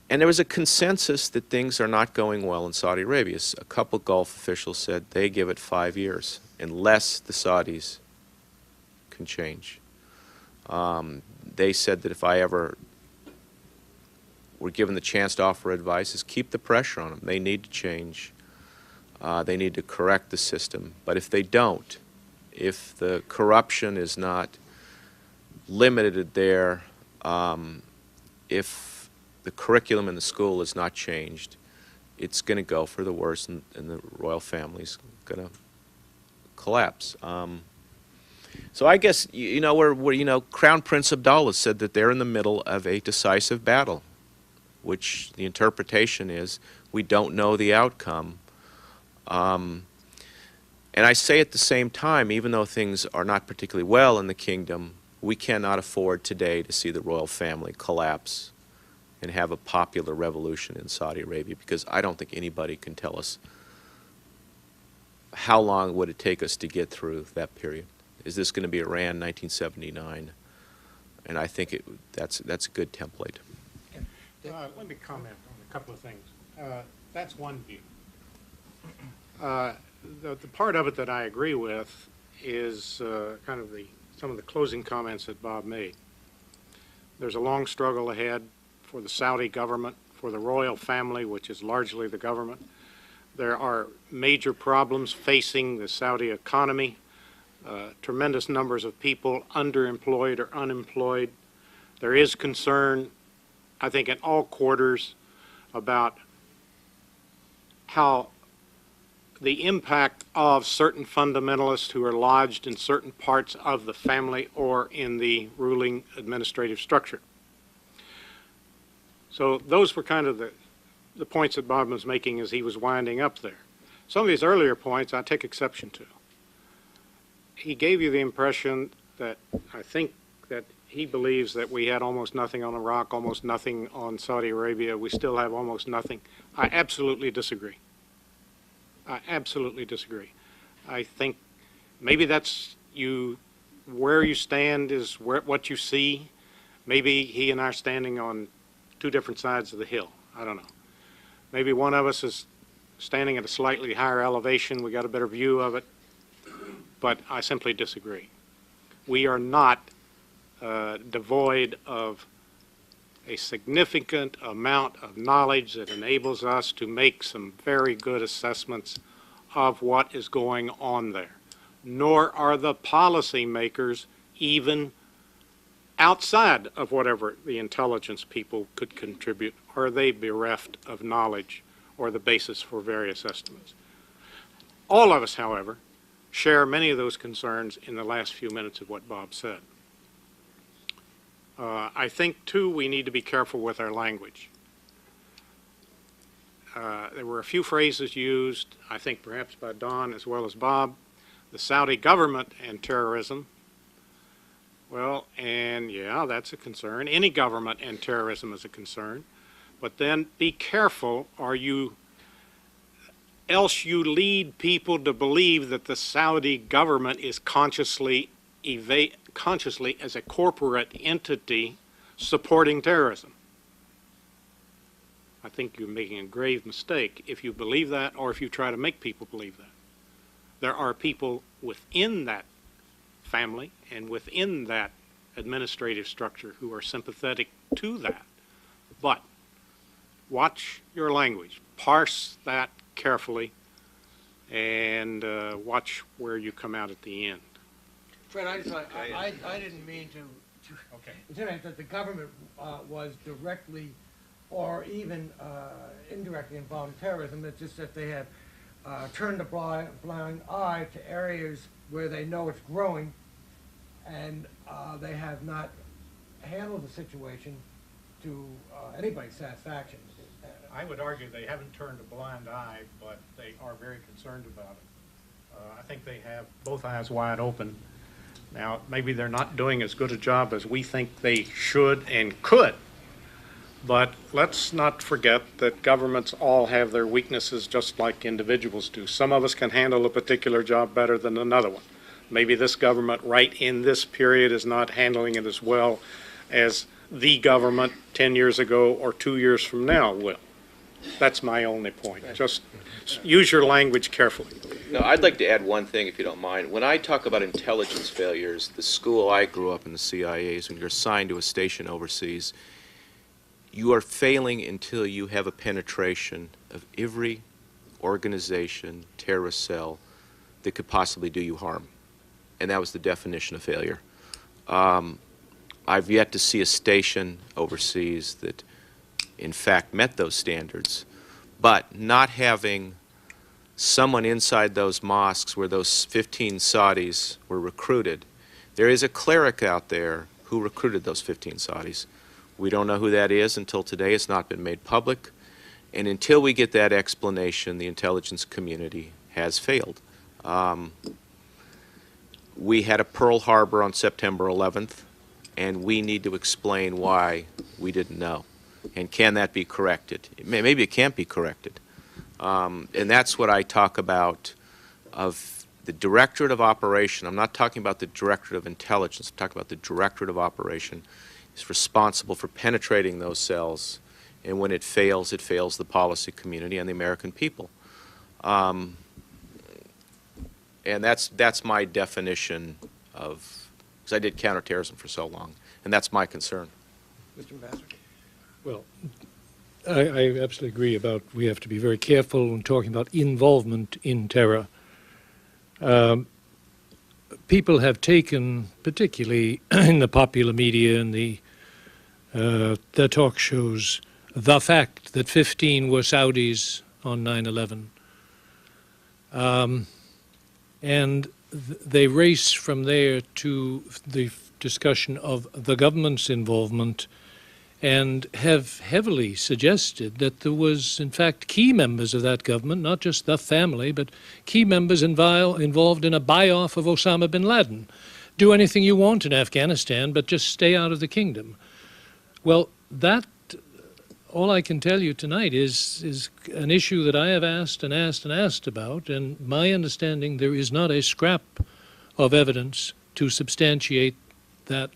And there was a consensus that things are not going well in Saudi Arabia. A couple Gulf officials said they give it 5 years unless the Saudis can change. They said that if I ever were given the chance to offer advice, is keep the pressure on them. They need to change. They need to correct the system. But if they don't, if the corruption is not limited there, if the curriculum in the school is not changed, it's going to go for the worse, and the royal family's going to collapse. So I guess, Crown Prince Abdullah said that they're in the middle of a decisive battle, which the interpretation is we don't know the outcome. And I say at the same time, even though things are not particularly well in the kingdom, we cannot afford today to see the royal family collapse and have a popular revolution in Saudi Arabia, because I don't think anybody can tell us how long would it take us to get through that period. Is this going to be Iran 1979? And I think that's a good template. Let me comment on a couple of things. That's one view. The part of it that I agree with is kind of some of the closing comments that Bob made. There's a long struggle ahead for the Saudi government, for the royal family, which is largely the government. There are major problems facing the Saudi economy, tremendous numbers of people underemployed or unemployed. There is concern, I think, in all quarters about how the impact of certain fundamentalists who are lodged in certain parts of the family or in the ruling administrative structure. So those were kind of the points that Bob was making as he was winding up there. Some of these earlier points I take exception to. He gave you the impression that I think that he believes that we had almost nothing on Iraq, almost nothing on Saudi Arabia. We still have almost nothing. I absolutely disagree. I absolutely disagree. I think maybe that's where you stand is what you see. Maybe he and I are standing on two different sides of the hill. I don't know. Maybe one of us is standing at a slightly higher elevation. We got a better view of it. But I simply disagree. We are not devoid of a significant amount of knowledge that enables us to make some very good assessments of what is going on there. nor are the policymakers even outside of whatever the intelligence people could contribute. Are they bereft of knowledge or the basis for various estimates? All of us, however, share many of those concerns in the last few minutes of what Bob said. I think, too, we need to be careful with our language. There were a few phrases used, I think perhaps by Don as well as Bob, the Saudi government and terrorism. Well, and yeah, that's a concern. Any government and terrorism is a concern. But then be careful, else you lead people to believe that the Saudi government is consciously as a corporate entity supporting terrorism. I think you're making a grave mistake if you believe that or if you try to make people believe that. There are people within that family and within that administrative structure who are sympathetic to that. But watch your language, parse that carefully, and watch where you come out at the end. Fred, I didn't mean to intimate that the government was directly or even indirectly involved in terrorism. It's just that they have turned a blind eye to areas where they know it's growing, and they have not handled the situation to anybody's satisfaction. I would argue they haven't turned a blind eye, but they are very concerned about it. I think they have both eyes wide open. Now, maybe they're not doing as good a job as we think they should and could, but let's not forget that governments all have their weaknesses just like individuals do. Some of us can handle a particular job better than another one. Maybe this government right in this period is not handling it as well as the government 10 years ago or 2 years from now will. That's my only point. Just use your language carefully. No, I'd like to add one thing, if you don't mind. When I talk about intelligence failures, the school I grew up in, the CIA, is when you're assigned to a station overseas, you are failing until you have a penetration of every organization, terrorist cell that could possibly do you harm. And that was the definition of failure. I've yet to see a station overseas that in fact met those standards, but not having someone inside those mosques where those 15 Saudis were recruited. There is a cleric out there who recruited those 15 Saudis. We don't know who that is until today. It's not been made public. And until we get that explanation, the intelligence community has failed. We had a Pearl Harbor on September 11th, and we need to explain why we didn't know. And can that be corrected? Maybe it can't be corrected. And that's what I talk about of the Directorate of Operation. I'm not talking about the Directorate of Intelligence. I'm talking about the Directorate of Operation is responsible for penetrating those cells. And when it fails the policy community and the American people. And that's my definition of, because I did counterterrorism for so long, and that's my concern. Mr. Ambassador? Well, I absolutely agree about we have to be very careful when talking about involvement in terror. People have taken, particularly in the popular media and the talk shows, the fact that 15 were Saudis on 9/11. And they race from there to the discussion of the government's involvement and have heavily suggested that there was, in fact, key members of that government, not just the family, but key members involved in a buy-off of Osama bin Laden. Do anything you want in Afghanistan, but just stay out of the kingdom. Well, that, all I can tell you tonight is an issue that I have asked and asked and asked about, and my understanding, there is not a scrap of evidence to substantiate that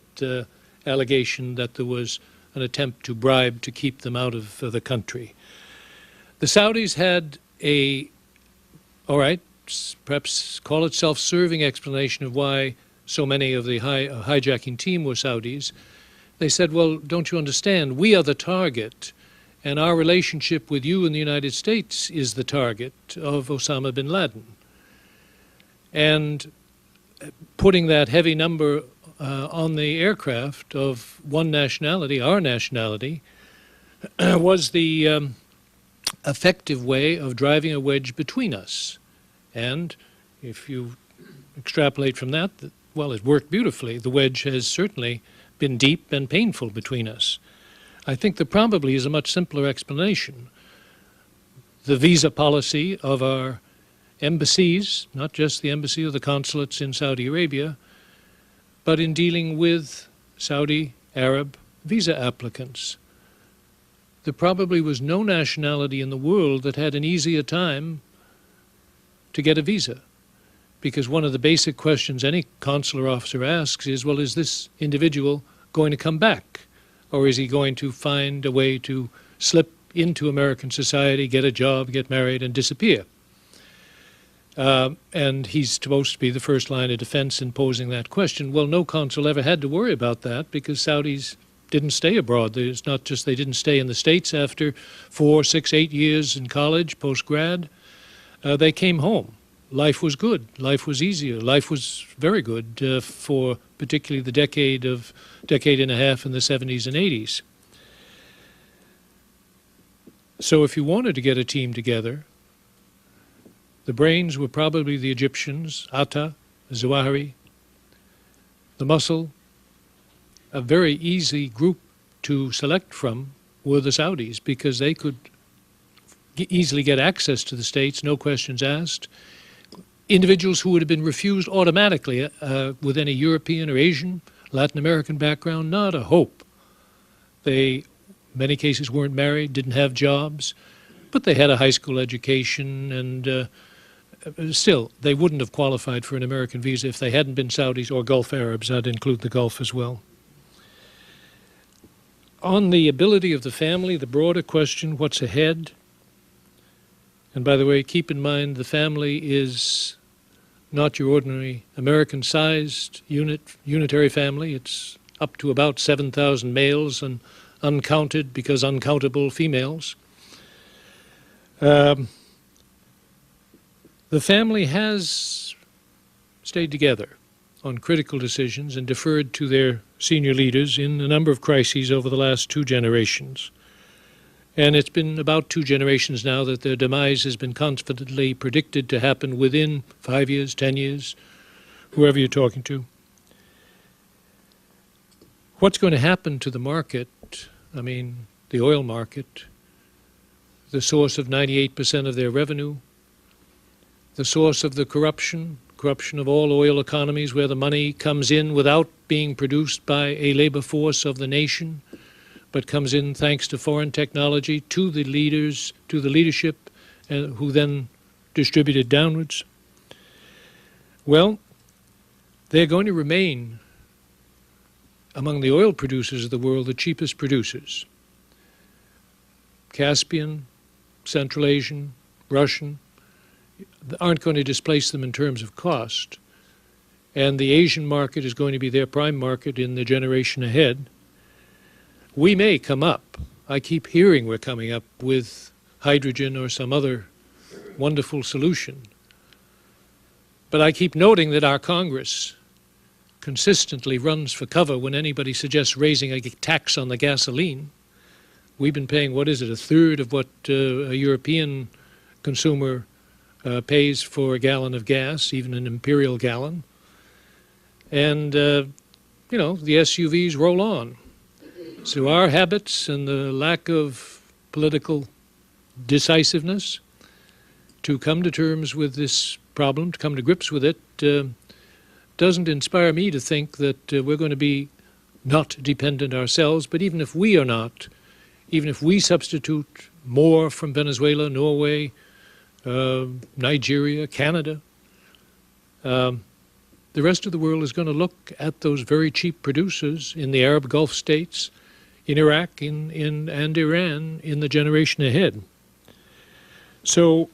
allegation that there was an attempt to bribe to keep them out of the country. The Saudis had all right, perhaps call it self-serving explanation of why so many of the hijacking team were Saudis. They said, well, don't you understand, we are the target, and our relationship with you in the United States is the target of Osama bin Laden. And putting that heavy number on the aircraft of one nationality, our nationality, was the effective way of driving a wedge between us. And if you extrapolate from that, well, it worked beautifully. The wedge has certainly been deep and painful between us. I think there probably is a much simpler explanation. The visa policy of our embassies, not just the embassy or the consulates in Saudi Arabia, but in dealing with Saudi Arab visa applicants. There probably was no nationality in the world that had an easier time to get a visa, because one of the basic questions any consular officer asks is, well, is this individual going to come back? Or is he going to find a way to slip into American society, get a job, get married, and disappear? And he's supposed to be the first line of defense in posing that question. Well, no consul ever had to worry about that because Saudis didn't stay abroad. It's not just they didn't stay in the States after 4, 6, 8 years in college, post-grad. They came home. Life was good. Life was easier. Life was very good for particularly the decade and a half in the 70s and 80s. So if you wanted to get a team together, the brains were probably the Egyptians, Atta, Zawahiri, the muscle. A very easy group to select from were the Saudis because they could easily get access to the States, no questions asked. Individuals who would have been refused automatically with any European or Asian, Latin American background, not a hope. They, in many cases, weren't married, didn't have jobs, but they had a high school education, and still, they wouldn't have qualified for an American visa if they hadn't been Saudis or Gulf Arabs. I'd include the Gulf as well. On the ability of the family, the broader question, what's ahead? And by the way, keep in mind the family is not your ordinary American-sized unitary family. It's up to about 7,000 males and uncounted because uncountable females. The family has stayed together on critical decisions and deferred to their senior leaders in a number of crises over the last 2 generations. And it's been about 2 generations now that their demise has been confidently predicted to happen within 5 years, 10 years, whoever you're talking to. What's going to happen to the market, I mean, the oil market, the source of 98% of their revenue, the source of the corruption of all oil economies where the money comes in without being produced by a labor force of the nation, but comes in thanks to foreign technology to the leaders, to the leadership, who then distribute it downwards. Well, they're going to remain among the oil producers of the world the cheapest producers. Caspian, Central Asian, Russian, aren't going to displace them in terms of cost. And the Asian market is going to be their prime market in the generation ahead. We may come up. I keep hearing we're coming up with hydrogen or some other wonderful solution. But I keep noting that our Congress consistently runs for cover when anybody suggests raising a tax on the gasoline. We've been paying, what is it, 1/3 of what a European consumer pays for a gallon of gas, even an imperial gallon. And, you know, the SUVs roll on. So our habits and the lack of political decisiveness to come to terms with this problem, to come to grips with it, doesn't inspire me to think that we're going to be not dependent ourselves. But even if we are not, even if we substitute more from Venezuela, Norway, Nigeria, Canada, the rest of the world is going to look at those very cheap producers in the Arab Gulf states, in Iraq, and Iran in the generation ahead. So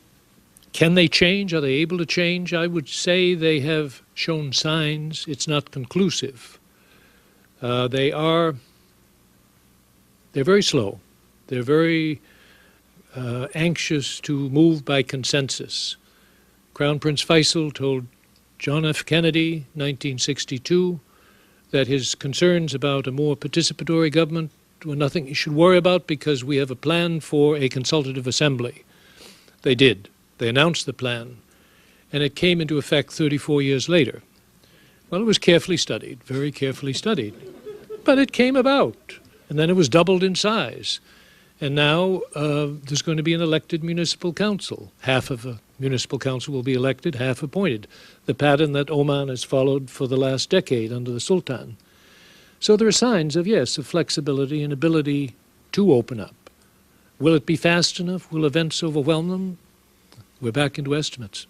can they change? Are they able to change? I would say they have shown signs. It's not conclusive. They're very slow. They're very anxious to move by consensus. Crown Prince Faisal told John F. Kennedy, 1962, that his concerns about a more participatory government were nothing he should worry about because we have a plan for a consultative assembly. They did. They announced the plan, and it came into effect 34 years later. Well, it was carefully studied, very carefully studied, but it came about, and then it was doubled in size. And now there's going to be an elected municipal council. Half of a municipal council will be elected, half appointed, the pattern that Oman has followed for the last decade under the Sultan. So there are signs of, yes, of flexibility and ability to open up. Will it be fast enough? Will events overwhelm them? We're back into estimates.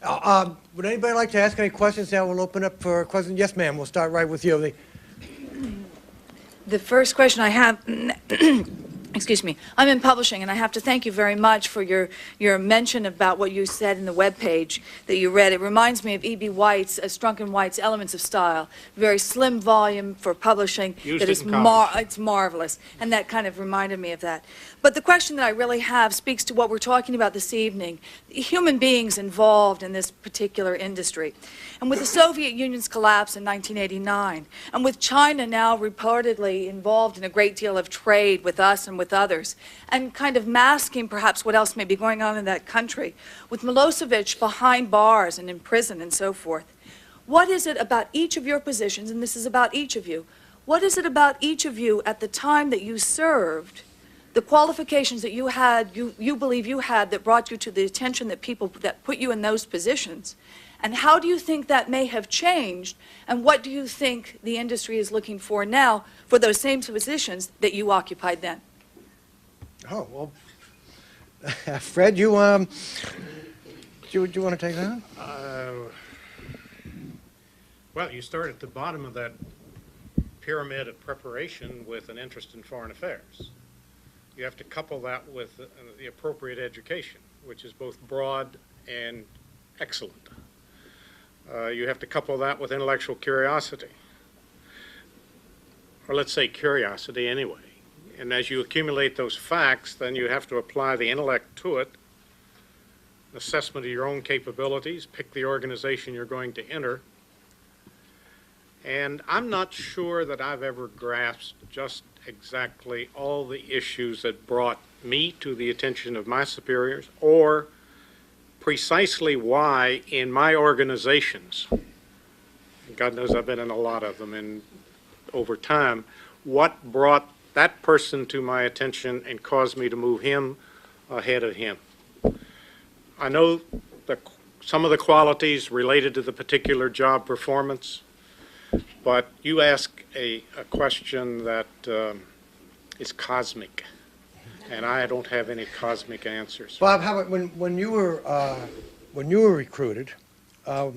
Would anybody like to ask any questions now? We'll open up for questions. Yes, ma'am. We'll start right with you. The first question I have, excuse me, I'm in publishing, and I have to thank you very much for your mention about what you said in the webpage that you read. It reminds me of E.B. White's, Strunk & White's Elements of Style, very slim volume for publishing. Used that it is in college. it's marvelous, and that kind of reminded me of that. But the question that I really have speaks to what we're talking about this evening, human beings involved in this particular industry. And with the Soviet Union's collapse in 1989, and with China now reportedly involved in a great deal of trade with us and with others, and kind of masking perhaps what else may be going on in that country, with Milosevic behind bars and in prison and so forth, what is it about each of your positions, and this is about each of you, what is it about each of you at the time that you served, the qualifications that you had, you believe you had, that brought you to the attention that people that put you in those positions? And how do you think that may have changed? And what do you think the industry is looking for now for those same positions that you occupied then? Oh, well, Fred, do you want to take that? Well, you start at the bottom of that pyramid of preparation with an interest in foreign affairs. You have to couple that with the appropriate education, which is both broad and excellent. You have to couple that with intellectual curiosity, or let's say curiosity anyway. And as you accumulate those facts, then you have to apply the intellect to it, assessment of your own capabilities, pick the organization you're going to enter. And I'm not sure that I've ever grasped just exactly all the issues that brought me to the attention of my superiors, or precisely why in my organizations, and God knows I've been in a lot of them over time, what brought that person to my attention and caused me to move him ahead of him. I know some of the qualities related to the particular job performance, but you ask a question that is cosmic, and I don't have any cosmic answers. Bob, how about when you were recruited, what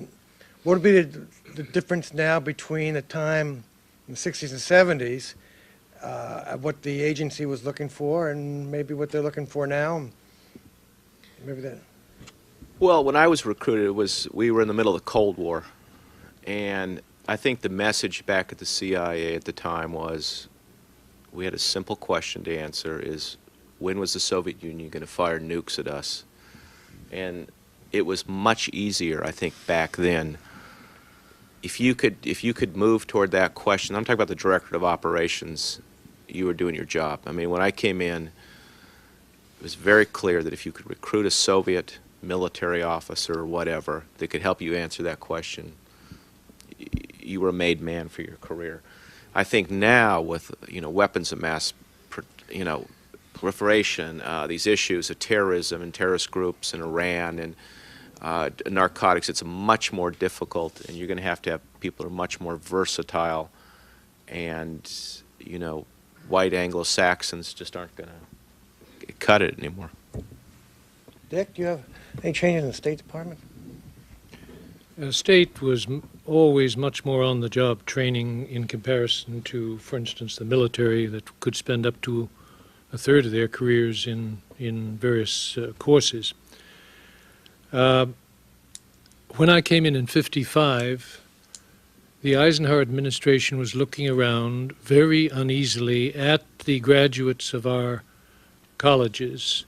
would be the difference now between the time in the 60s and 70s, what the agency was looking for, and maybe what they're looking for now? Maybe that. Well, when I was recruited, we were in the middle of the Cold War, and I think the message back at the CIA at the time was, we had a simple question to answer: is when was the Soviet Union going to fire nukes at us? And it was much easier, I think, back then. If you could move toward that question, I'm talking about the Directorate of Operations, you were doing your job. I mean, when I came in, it was very clear that if you could recruit a Soviet military officer or whatever that could help you answer that question, you were a made man for your career. I think now with weapons of mass proliferation, these issues of terrorism and terrorist groups in Iran and narcotics, it's much more difficult, and you're going to have people who are much more versatile, and white Anglo-Saxons just aren't going to cut it anymore. Dick, do you have any changes in the State Department? The state was always much more on-the-job training in comparison to, for instance, the military that could spend up to a third of their careers in various courses. When I came in 55, the Eisenhower administration was looking around very uneasily at the graduates of our colleges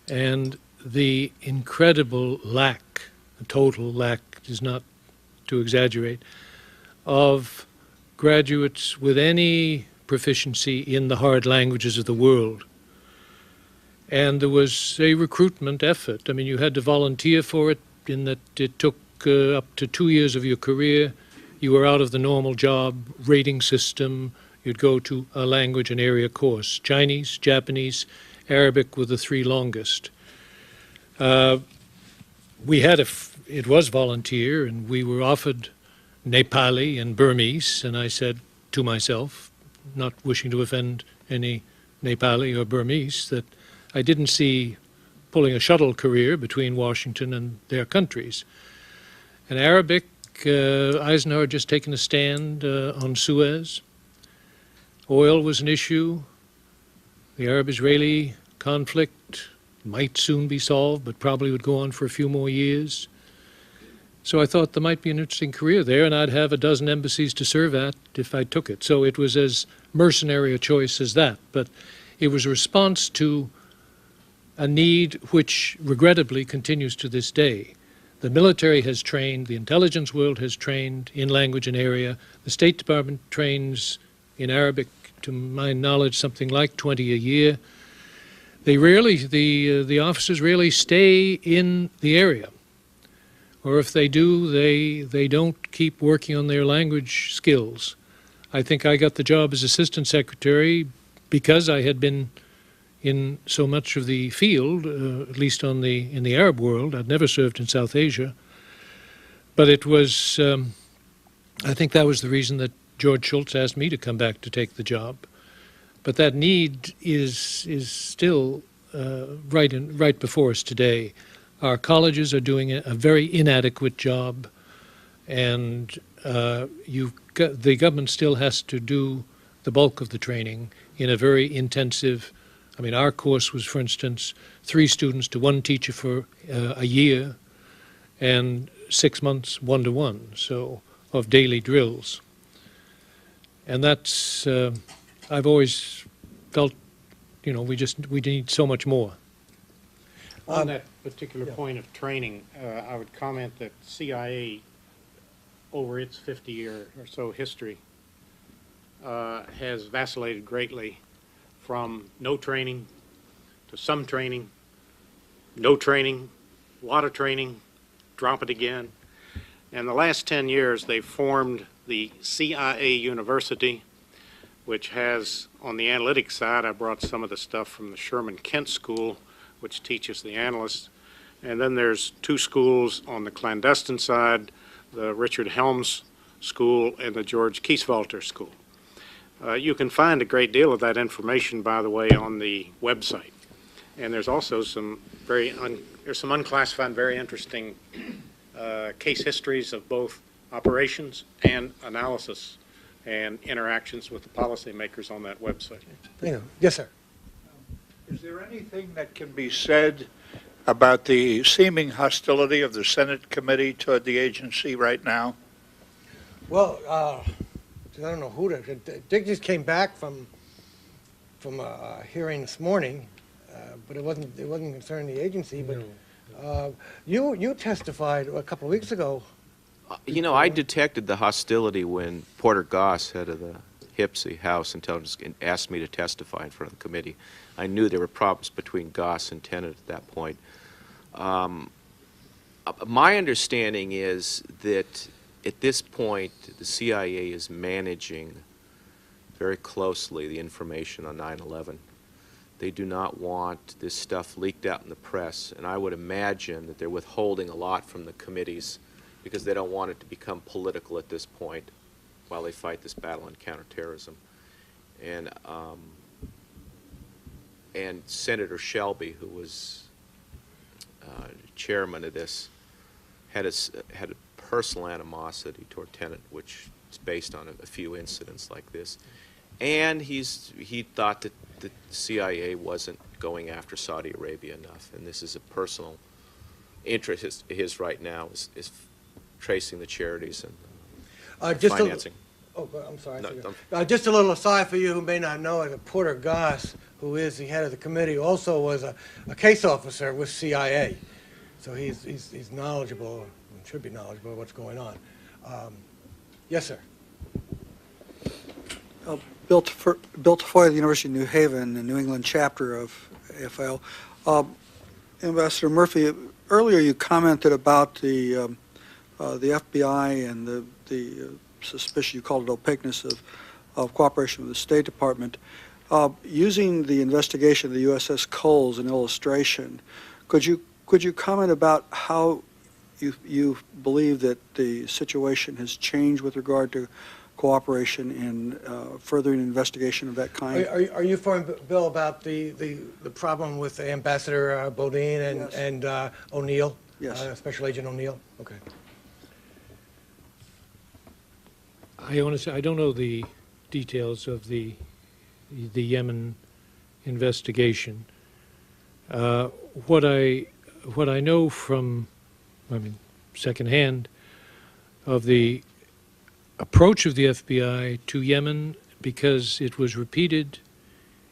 and the incredible lack, a total lack is not to exaggerate, of graduates with any proficiency in the hard languages of the world. And there was a recruitment effort. I mean, you had to volunteer for it in that it took up to 2 years of your career. You were out of the normal job rating system. You'd go to a language and area course. Chinese, Japanese, Arabic were the three longest. It was volunteer, and we were offered Nepali and Burmese, and I said to myself, not wishing to offend any Nepali or Burmese, that I didn't see pulling a shuttle career between Washington and their countries. And Arabic, Eisenhower had just taken a stand on Suez. Oil was an issue. The Arab-Israeli conflict might soon be solved, but probably would go on for a few more years. So I thought there might be an interesting career there, and I'd have a dozen embassies to serve at if I took it. So it was as mercenary a choice as that. But it was a response to a need which regrettably continues to this day. The military has trained, the intelligence world has trained in language and area. The State Department trains in Arabic, to my knowledge, something like 20 a year. They rarely, the officers rarely stay in the area. Or if they do, they don't keep working on their language skills. I think I got the job as assistant secretary because I had been in so much of the field, at least in the Arab world. I'd never served in South Asia. But it was, I think that was the reason that George Shultz asked me to come back to take the job. But that need is still right before us today. Our colleges are doing a very inadequate job, and the government still has to do the bulk of the training in a very intensive. I mean, our course was, for instance, 3 students to 1 teacher for a year, and 6 months 1-to-1, so of daily drills. And that's I've always felt, we need so much more. On that particular point of training, I would comment that CIA, over its 50-year or so history, has vacillated greatly from no training to some training, no training, a lot of training, drop it again. And the last 10 years, they've formed the CIA University, which has, on the analytics side, I brought some of the stuff from the Sherman Kent School, which teaches the analysts. And then there's 2 schools on the clandestine side, the Richard Helms School and the George Kieswalter School. You can find a great deal of that information, by the way, on the website. And there's also some there's some unclassified, very interesting case histories of both operations and analysis and interactions with the policymakers on that website. Thank you. Yes, sir. Is there anything that can be said about the seeming hostility of the Senate committee toward the agency right now? Well, I don't know who to. Dick just came back from a hearing this morning, but it wasn't concerning the agency. But you testified a couple of weeks ago. I detected the hostility when Porter Goss, head of the HIPSI, House Intelligence, asked me to testify in front of the committee. I knew there were problems between Goss and Tenet at that point. My understanding is that at this point, the CIA is managing very closely the information on 9/11. They do not want this stuff leaked out in the press, and I would imagine that they're withholding a lot from the committees because they don't want it to become political at this point while they fight this battle on counterterrorism. And Senator Shelby, who was chairman of this, had a personal animosity toward Tenet, which is based on a few incidents like this. And he thought that the CIA wasn't going after Saudi Arabia enough, and this is a personal interest his right now is tracing the charities and financing. I'm sorry. No, just a little aside for you who may not know it, Porter Goss, who is the head of the committee, also was a case officer with CIA. So he's knowledgeable, and should be knowledgeable of what's going on. Yes, sir. Bill Tafoya, the University of New Haven, the New England chapter of AFL. Ambassador Murphy, earlier you commented about the FBI and the suspicion, you called it opaqueness of cooperation with the State Department. Using the investigation of the USS Cole as an illustration, could you comment about how you believe that the situation has changed with regard to cooperation in furthering an investigation of that kind? Are you informed, Bill, about the problem with Ambassador Bodine Yes. and O'Neill? Yes. Special Agent O'Neill? Okay. I honestly, I don't know the details of the Yemen investigation. What I know from, secondhand, of the approach of the FBI to Yemen, because it was repeated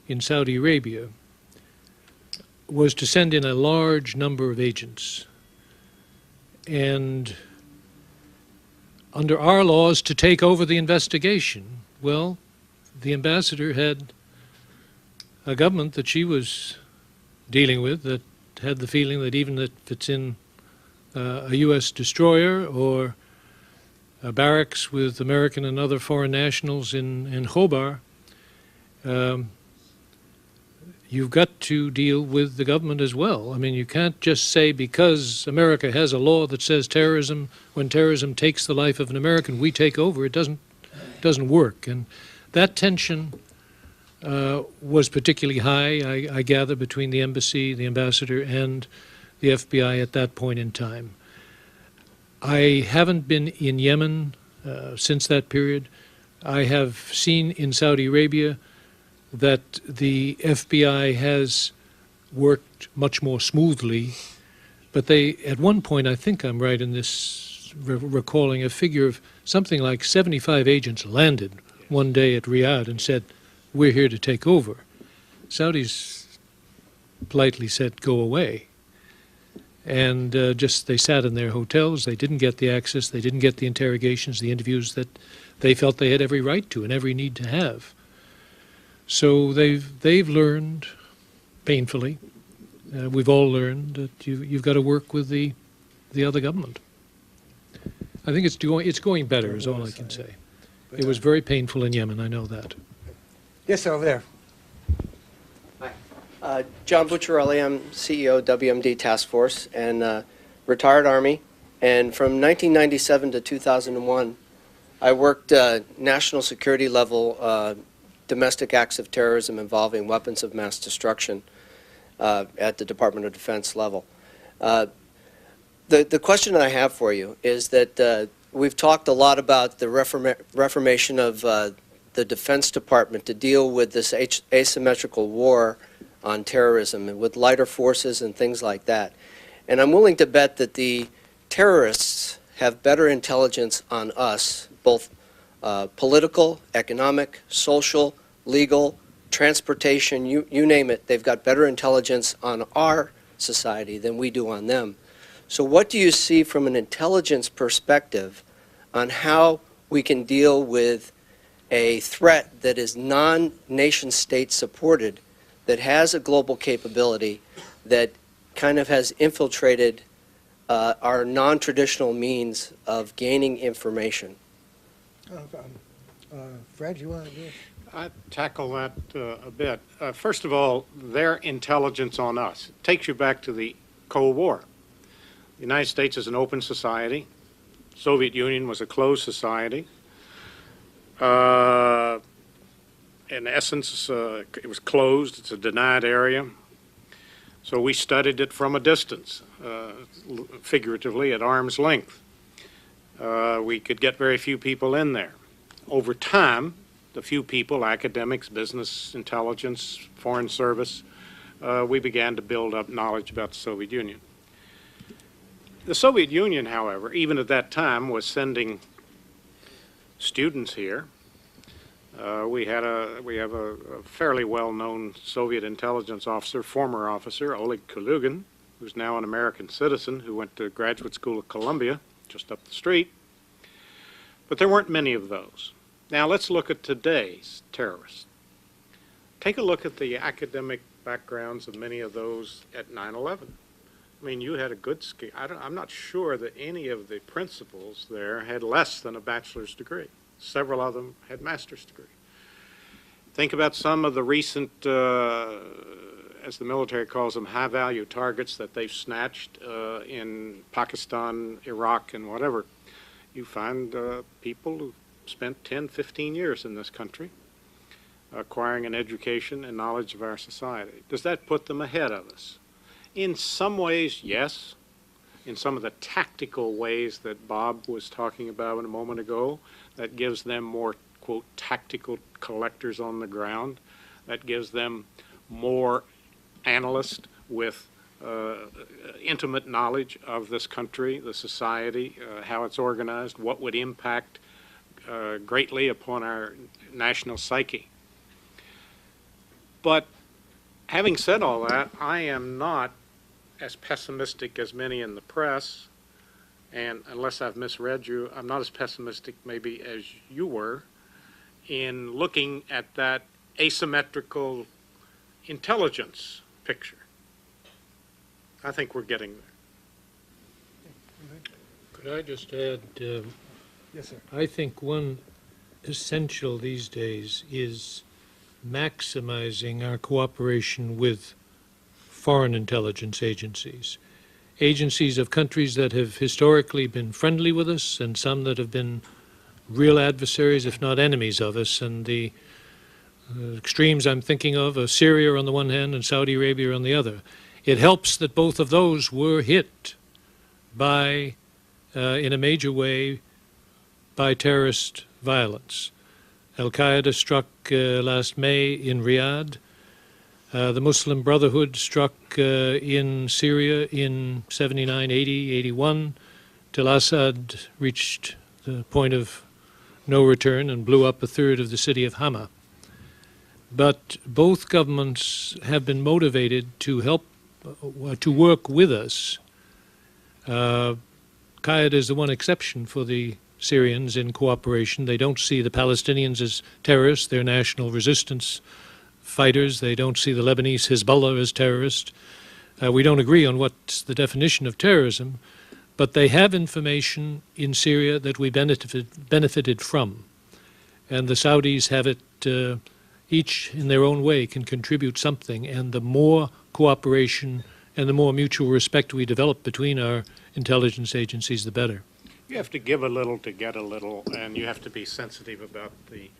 in Saudi Arabia, was to send in a large number of agents, and under our laws to take over the investigation. Well, the ambassador had a government that she was dealing with that had the feeling that even if it's in a U.S. destroyer or barracks with American and other foreign nationals in Khobar, you've got to deal with the government as well. I mean, you can't just say because America has a law that says terrorism, when terrorism takes the life of an American, we take over. It doesn't work. And that tension was particularly high, I gather, between the embassy, the ambassador, and the FBI at that point in time. I haven't been in Yemen since that period. I have seen in Saudi Arabia that the FBI has worked much more smoothly, but they, at one point, I think I'm right in this, recalling a figure of something like 75 agents landed one day at Riyadh and said, "We're here to take over." Saudis politely said, "Go away." And just they sat in their hotels. They didn't get the access. They didn't get the interrogations, the interviews that they felt they had every right to and every need to have. So they've learned painfully. We've all learned that you've got to work with the other government. I think it's going better is all I can say. It was very painful in Yemen. I know that. Yes, sir, over there. John Bucciarelli, I'm CEO WMD Task Force and retired Army. And from 1997 to 2001, I worked national security level domestic acts of terrorism involving weapons of mass destruction at the Department of Defense level. The question I have for you is that we've talked a lot about the reformation of the Defense Department to deal with this asymmetrical war on terrorism and with lighter forces and things like that. And I'm willing to bet that the terrorists have better intelligence on us, both political, economic, social, legal, transportation, you name it. They've got better intelligence on our society than we do on them. So what do you see from an intelligence perspective on how we can deal with a threat that is non-nation state supported, that has a global capability, that kind of has infiltrated our non-traditional means of gaining information? Fred, you want to do it? I'd tackle that a bit. First of all, their intelligence on us takes you back to the Cold War. The United States is an open society. Soviet Union was a closed society. In essence, it was closed. It's a denied area. So we studied it from a distance, figuratively at arm's length. We could get very few people in there. Over time, the few people, academics, business, intelligence, foreign service, we began to build up knowledge about the Soviet Union. The Soviet Union, however, even at that time, was sending students here. We have a fairly well-known Soviet intelligence officer, former officer, Oleg Kulugin, who's now an American citizen who went to graduate school at Columbia, just up the street. But there weren't many of those. Now let's look at today's terrorists. Take a look at the academic backgrounds of many of those at 9/11. I mean, you had a good skill. I'm not sure that any of the principals there had less than a bachelor's degree. Several of them had master's degree. Think about some of the recent, as the military calls them, high-value targets that they've snatched in Pakistan, Iraq, and whatever. You find people who spent 10, 15 years in this country acquiring an education and knowledge of our society. Does that put them ahead of us? In some ways, yes. In some of the tactical ways that Bob was talking about a moment ago, that gives them more, quote, tactical collectors on the ground. That gives them more analysts with intimate knowledge of this country, the society, how it's organized, what would impact greatly upon our national psyche. But having said all that, I am not as pessimistic as many in the press, and unless I've misread you, I'm not as pessimistic maybe as you were in looking at that asymmetrical intelligence picture. I think we're getting there. Could I just add, Yes, sir. I think one essential these days is maximizing our cooperation with foreign intelligence agencies, agencies of countries that have historically been friendly with us and some that have been real adversaries, if not enemies of us. And the extremes I'm thinking of are Syria on the one hand and Saudi Arabia on the other. It helps that both of those were hit by, in a major way, by terrorist violence. Al-Qaeda struck last May in Riyadh. The Muslim Brotherhood struck in Syria in 79, 80, 81, till Assad reached the point of no return and blew up a third of the city of Hama. But both governments have been motivated to help, to work with us. Qaeda is the one exception for the Syrians in cooperation. They don't see the Palestinians as terrorists. They're national resistance fighters. They don't see the Lebanese Hezbollah as terrorists. We don't agree on what's the definition of terrorism, but they have information in Syria that we benefited from. And the Saudis have it, each in their own way can contribute something, and the more cooperation and the more mutual respect we develop between our intelligence agencies, the better. You have to give a little to get a little, and you have to be sensitive about the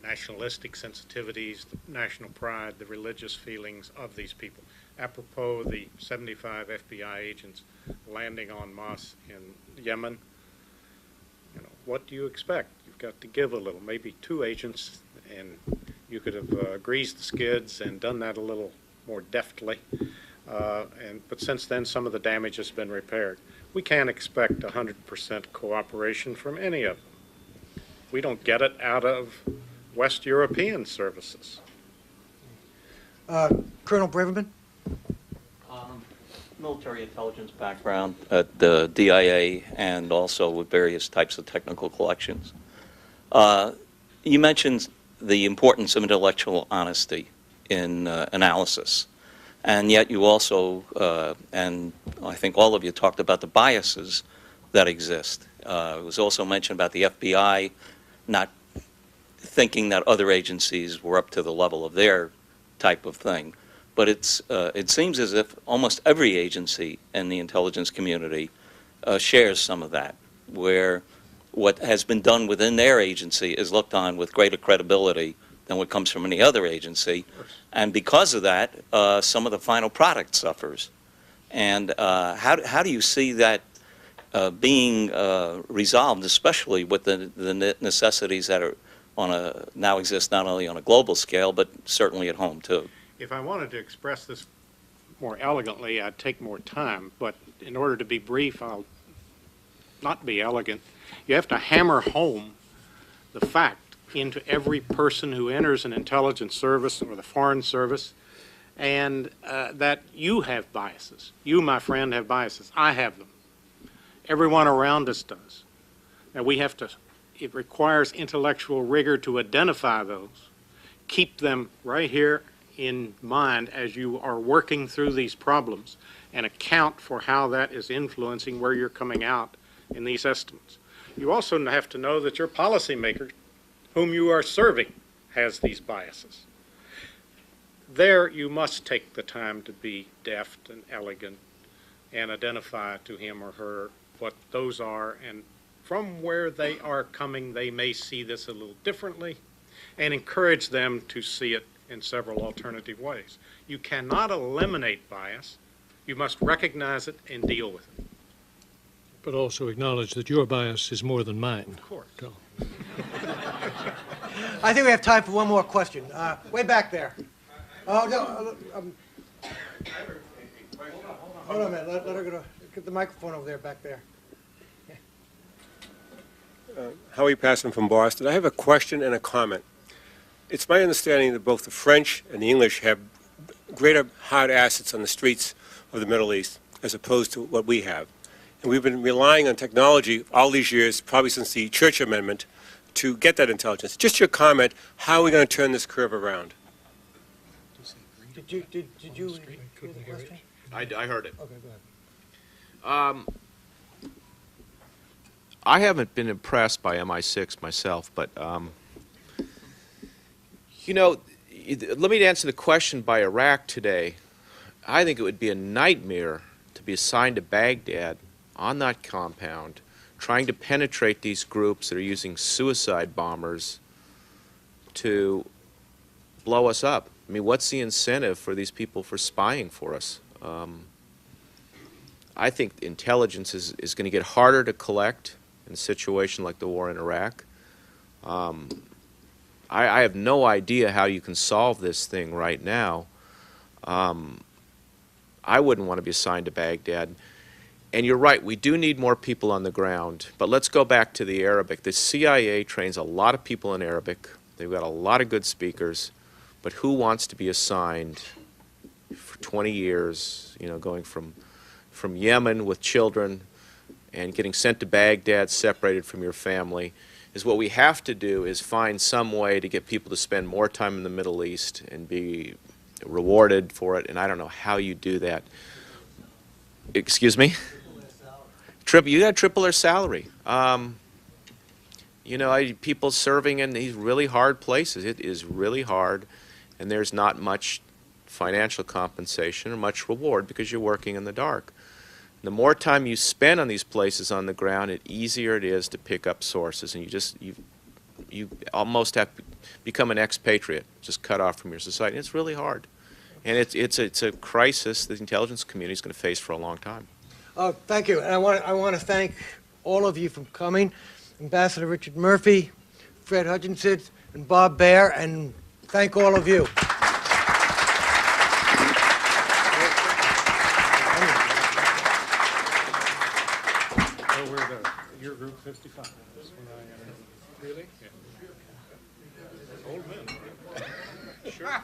nationalistic sensitivities, the national pride, the religious feelings of these people. Apropos the 75 FBI agents landing en masse in Yemen, you know, what do you expect? You've got to give a little. Maybe 2 agents, and you could have greased the skids and done that a little more deftly. But since then, some of the damage has been repaired. We can't expect 100% cooperation from any of them. We don't get it out of West European services. Colonel Braverman? Military intelligence background at the DIA and also with various types of technical collections. You mentioned the importance of intellectual honesty in analysis. And yet you also, and I think all of you talked about the biases that exist. It was also mentioned about the FBI not thinking that other agencies were up to the level of their type of thing. But it seems as if almost every agency in the intelligence community shares some of that, where what has been done within their agency is looked on with greater credibility than what comes from any other agency. And because of that, some of the final product suffers. And how do you see that being resolved, especially with the necessities that are now exist not only on a global scale, but certainly at home, too? If I wanted to express this more elegantly, I'd take more time. But in order to be brief, I'll not be elegant. You have to hammer home the fact into every person who enters an intelligence service or the foreign service and that you have biases. You, my friend, have biases. I have them. Everyone around us does. And we have to, it requires intellectual rigor to identify those, keep them right here in mind as you are working through these problems, and account for how that is influencing where you're coming out in these estimates. You also have to know that your policymaker, whom you are serving, has these biases. There you must take the time to be deft and elegant and identify to him or her what those are, and from where they are coming, they may see this a little differently, and encourage them to see it in several alternative ways. You cannot eliminate bias. You must recognize it and deal with it. But also acknowledge that your bias is more than mine. Of course. So, I think we have time for one more question. Way back there. Oh, no. Hold on a minute. Let her get the microphone over there, back there. Howie Passon from Boston. I have a question and a comment. It's my understanding that both the French and the English have greater hard assets on the streets of the Middle East as opposed to what we have. And we've been relying on technology all these years, probably since the Church Amendment, to get that intelligence. Just your comment, how are we going to turn this curve around? Did you hear the question? I heard it. Okay, go ahead. I haven't been impressed by MI6 myself, but you know, let me answer the question by Iraq today. I think it would be a nightmare to be assigned to Baghdad on that compound, trying to penetrate these groups that are using suicide bombers to blow us up. I mean, what's the incentive for these people for spying for us? I think intelligence is going to get harder to collect in a situation like the war in Iraq. I have no idea how you can solve this thing right now. I wouldn't want to be assigned to Baghdad. And you're right, we do need more people on the ground. But let's go back to the Arabic. The CIA trains a lot of people in Arabic. They've got a lot of good speakers. But who wants to be assigned for 20 years, you know, going from Yemen with children and getting sent to Baghdad separated from your family? Is what we have to do is find some way to get people to spend more time in the Middle East and be rewarded for it, and I don't know how you do that. Excuse me? You got to triple their salary. You know, people serving in these really hard places, it is really hard, and there's not much financial compensation or much reward because you're working in the dark. The more time you spend on these places on the ground, the easier it is to pick up sources, and you almost have to become an expatriate, just cut off from your society. It's really hard, and it's a crisis the intelligence community is going to face for a long time. Thank you, and I want to thank all of you for coming, Ambassador Richard Murphy, Fred Hutchinson, and Bob Baer, and thank all of you. Your group 55. That's when really? Yeah. Old men. Sure.